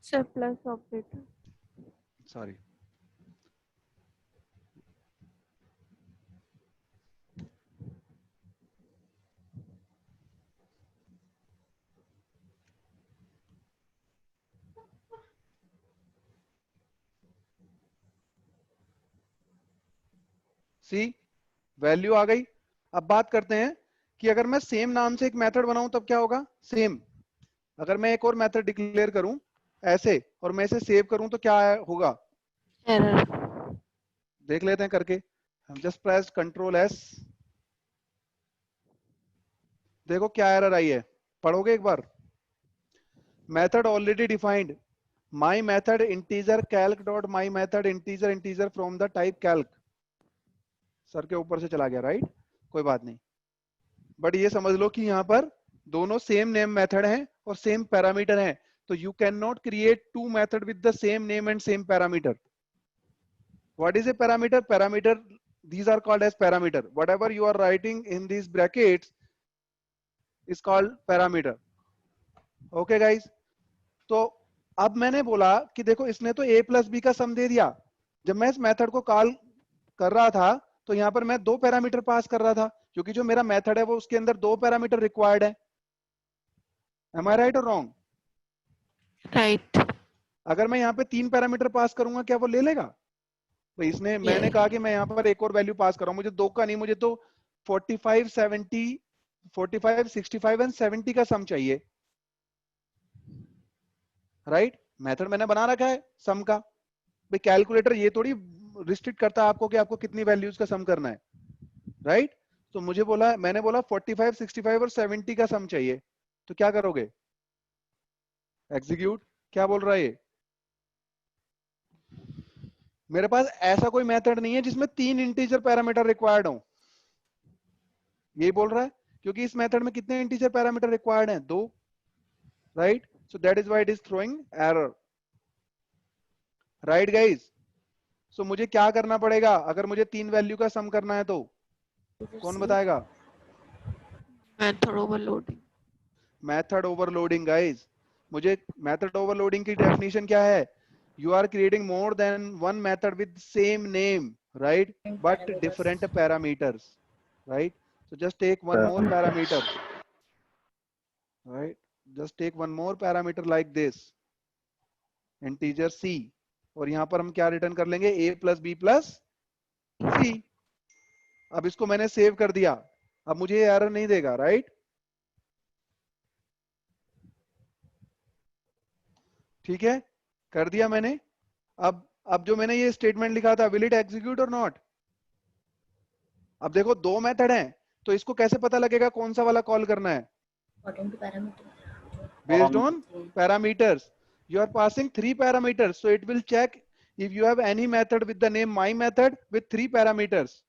[SPEAKER 9] Sir plus operator.
[SPEAKER 1] Sorry. See value आ गई. अब बात करते हैं कि अगर मैं सेम नाम से एक मेथड बनाऊं तब क्या होगा? सेम. अगर मैं एक और मेथड डिक्लेयर करूं ऐसे और मैं इसे सेव करूं तो क्या होगा?
[SPEAKER 9] एरर.
[SPEAKER 1] देख लेते हैं करके. हम जस्ट प्रेस कंट्रोल एस. देखो क्या एरर आई है, पढ़ोगे एक बार? Method already defined. My method integer calc dot my method integer integer from the type calc. Sir के ऊपर से चला गया, राइट? कोई बात नहीं, बट ये समझ लो कि यहाँ पर दोनों सेम नेम मेथड हैं और सेम पैरामीटर हैं, तो you can not create two method with the same name and same parameter. What is a parameter? Parameter, these are called as parameter. Whatever you are writing in these brackets is called parameter. Okay guys? तो अब मैंने बोला कि देखो इसने तो a plus B का सम दे दिया. जब मैं इस मेथड को कॉल कर रहा था तो यहाँ पर मैं दो पैरामीटर पास कर रहा था, क्योंकि जो मेरा मेथड है वो उसके अंदर दो पैरामीटर रिक्वायर्ड है. Am I right or wrong?
[SPEAKER 9] Right.
[SPEAKER 1] अगर मैं यहाँ पे तीन पैरामीटर पास करूंगा क्या वो ले लेगा? तो इसने मैंने कहा कि मैं यहाँ पर एक और वैल्यू पास कर रहा हूँ, मुझे दो का नहीं, मुझे तो 45, 70, 45, 65 एंड 70 का सम चाहिए, राइट? मेथड मैंने बना रखा है सम का. भाई कैलकुलेटर ये थोड़ी रिस्ट्रिक्ट करता है आपको कि आपको कितनी वैल्यूज का सम करना है, राइट? तो मुझे बोला, मैंने बोला 45, 65 और 70 का सम चाहिए, तो क्या करोगे? एग्जीक्यूट. क्या बोल रहा है ये? मेरे पास ऐसा कोई मेथड नहीं है जिसमें तीन इंटीजर पैरामीटर रिक्वायर्ड हो. यही बोल रहा है, क्योंकि इस मेथड में कितने इंटीजर पैरामीटर रिक्वायर्ड हैं? दो, right? So that is why it is throwing error, right guys? So मुझे क्या करना पड़ेगा अगर मुझे तीन वैल्यू का सम करना है? तो कौन बताएगा?
[SPEAKER 9] Method overloading.
[SPEAKER 1] Method overloading guys. मुझे मेथड ओवरलोडिंग की डेफिनेशन क्या है? You are creating more than one method with same name, right? But different parameters, right? So just take one more parameter, right? Just take one more parameter like this, integer c, और यहाँ पर हम क्या return कर लेंगे? a plus b plus c. अब इसको मैंने सेव कर दिया, अब मुझे ये एरर नहीं देगा, राइट? ठीक है, कर दिया मैंने. अब जो मैंने ये स्टेटमेंट लिखा था, विल इट एग्जीक्यूट और नॉट? अब देखो दो मेथड हैं, तो इसको कैसे पता लगेगा कौन सा वाला कॉल करना है? Based on parameters. You are passing three parameters, so it will check if you have any method with the name my method with three parameters,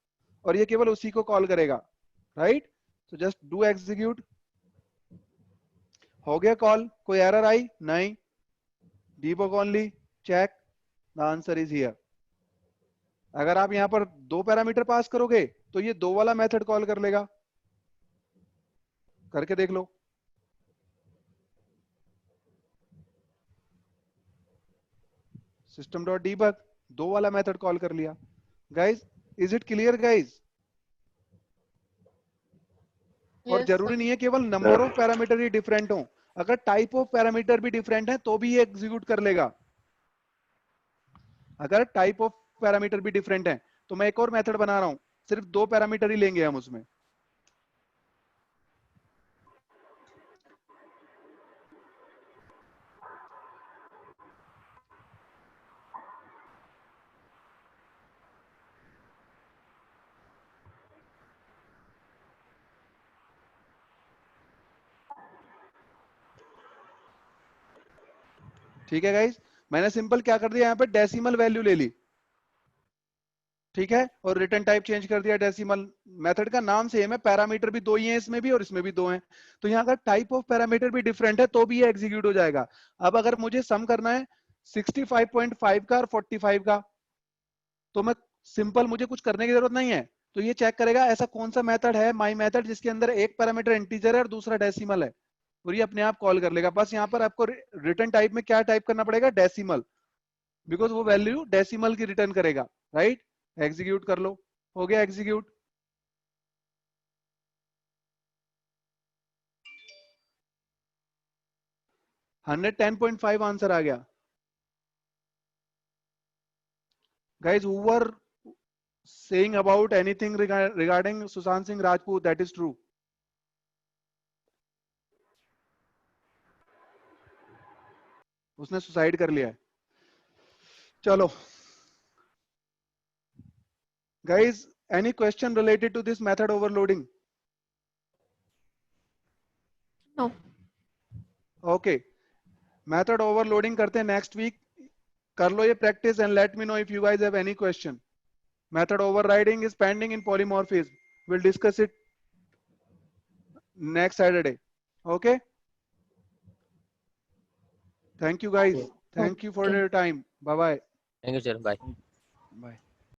[SPEAKER 1] और ये केवल उसी को कॉल करेगा, right? So just do execute. हो गया call, कोई error आई? नहीं. Debug only, check. The answer is here. अगर आप यहां पर दो पैरामीटर पास करोगे तो ये दो वाला मेथड कॉल कर लेगा. करके देख लो. system.debug दो वाला मेथड कॉल कर लिया. Guys, is it clear guys? और जरूरी नहीं है केवल number of parameter he different हो, अगर टाइप ऑफ पैरामीटर भी डिफरेंट है तो भी ये एग्जीक्यूट कर लेगा. अगर टाइप ऑफ पैरामीटर भी डिफरेंट है तो मैं एक और मेथड बना रहा हूं, सिर्फ 2 पैरामीटर ही लेंगे हम उसमें। ठीक है गाइस, मैंने सिंपल क्या कर दिया, यहाँ पे डेसिमल वैल्यू ले ली, ठीक है, और रिटर्न टाइप चेंज कर दिया डेसिमल। मेथड का नाम सेम है, पैरामीटर भी 2 ही हैं इसमें भी और इसमें भी 2 हैं, तो यहाँ का टाइप ऑफ पैरामीटर भी डिफरेंट है तो भी ये एग्जीक्यूट हो जाएगा। अब अगर मुझे सम करना है 65.5 का और 45 का, तो मैं सिंपल, मुझे कुछ करने की जरूरत नहीं है, तो ये चेक करेगा ऐसा कौन सा मेथड है माई मेथड जिसके अंदर एक पैरामीटर इंटीजर है और दूसरा डेसिमल है, और ये अपने आप कॉल कर लेगा। बस यहाँ पर आपको रिटर्न टाइप में क्या टाइप करना पड़ेगा, डेसिमल, बिकॉज वो वैल्यू डेसिमल की रिटर्न करेगा, राइट। एग्जीक्यूट कर लो, हो गया एग्जीक्यूट। $110.5 आंसर आ गया। Guys, who were saying about anything regarding Sushant Singh Rajput, that is true. उसने सुसाइड कर लिया है। चलो guys, any question related to this method overloading?
[SPEAKER 9] No.
[SPEAKER 1] Okay, method overloading करते हैं next week। कर लो ये practice and let me know if you guys have any question. Method overriding is pending in polymorphism. We'll discuss it next Saturday. Okay. Thank you guys. Thank you for
[SPEAKER 3] Okay.
[SPEAKER 1] your time. Bye bye.
[SPEAKER 6] Thank you sir, bye.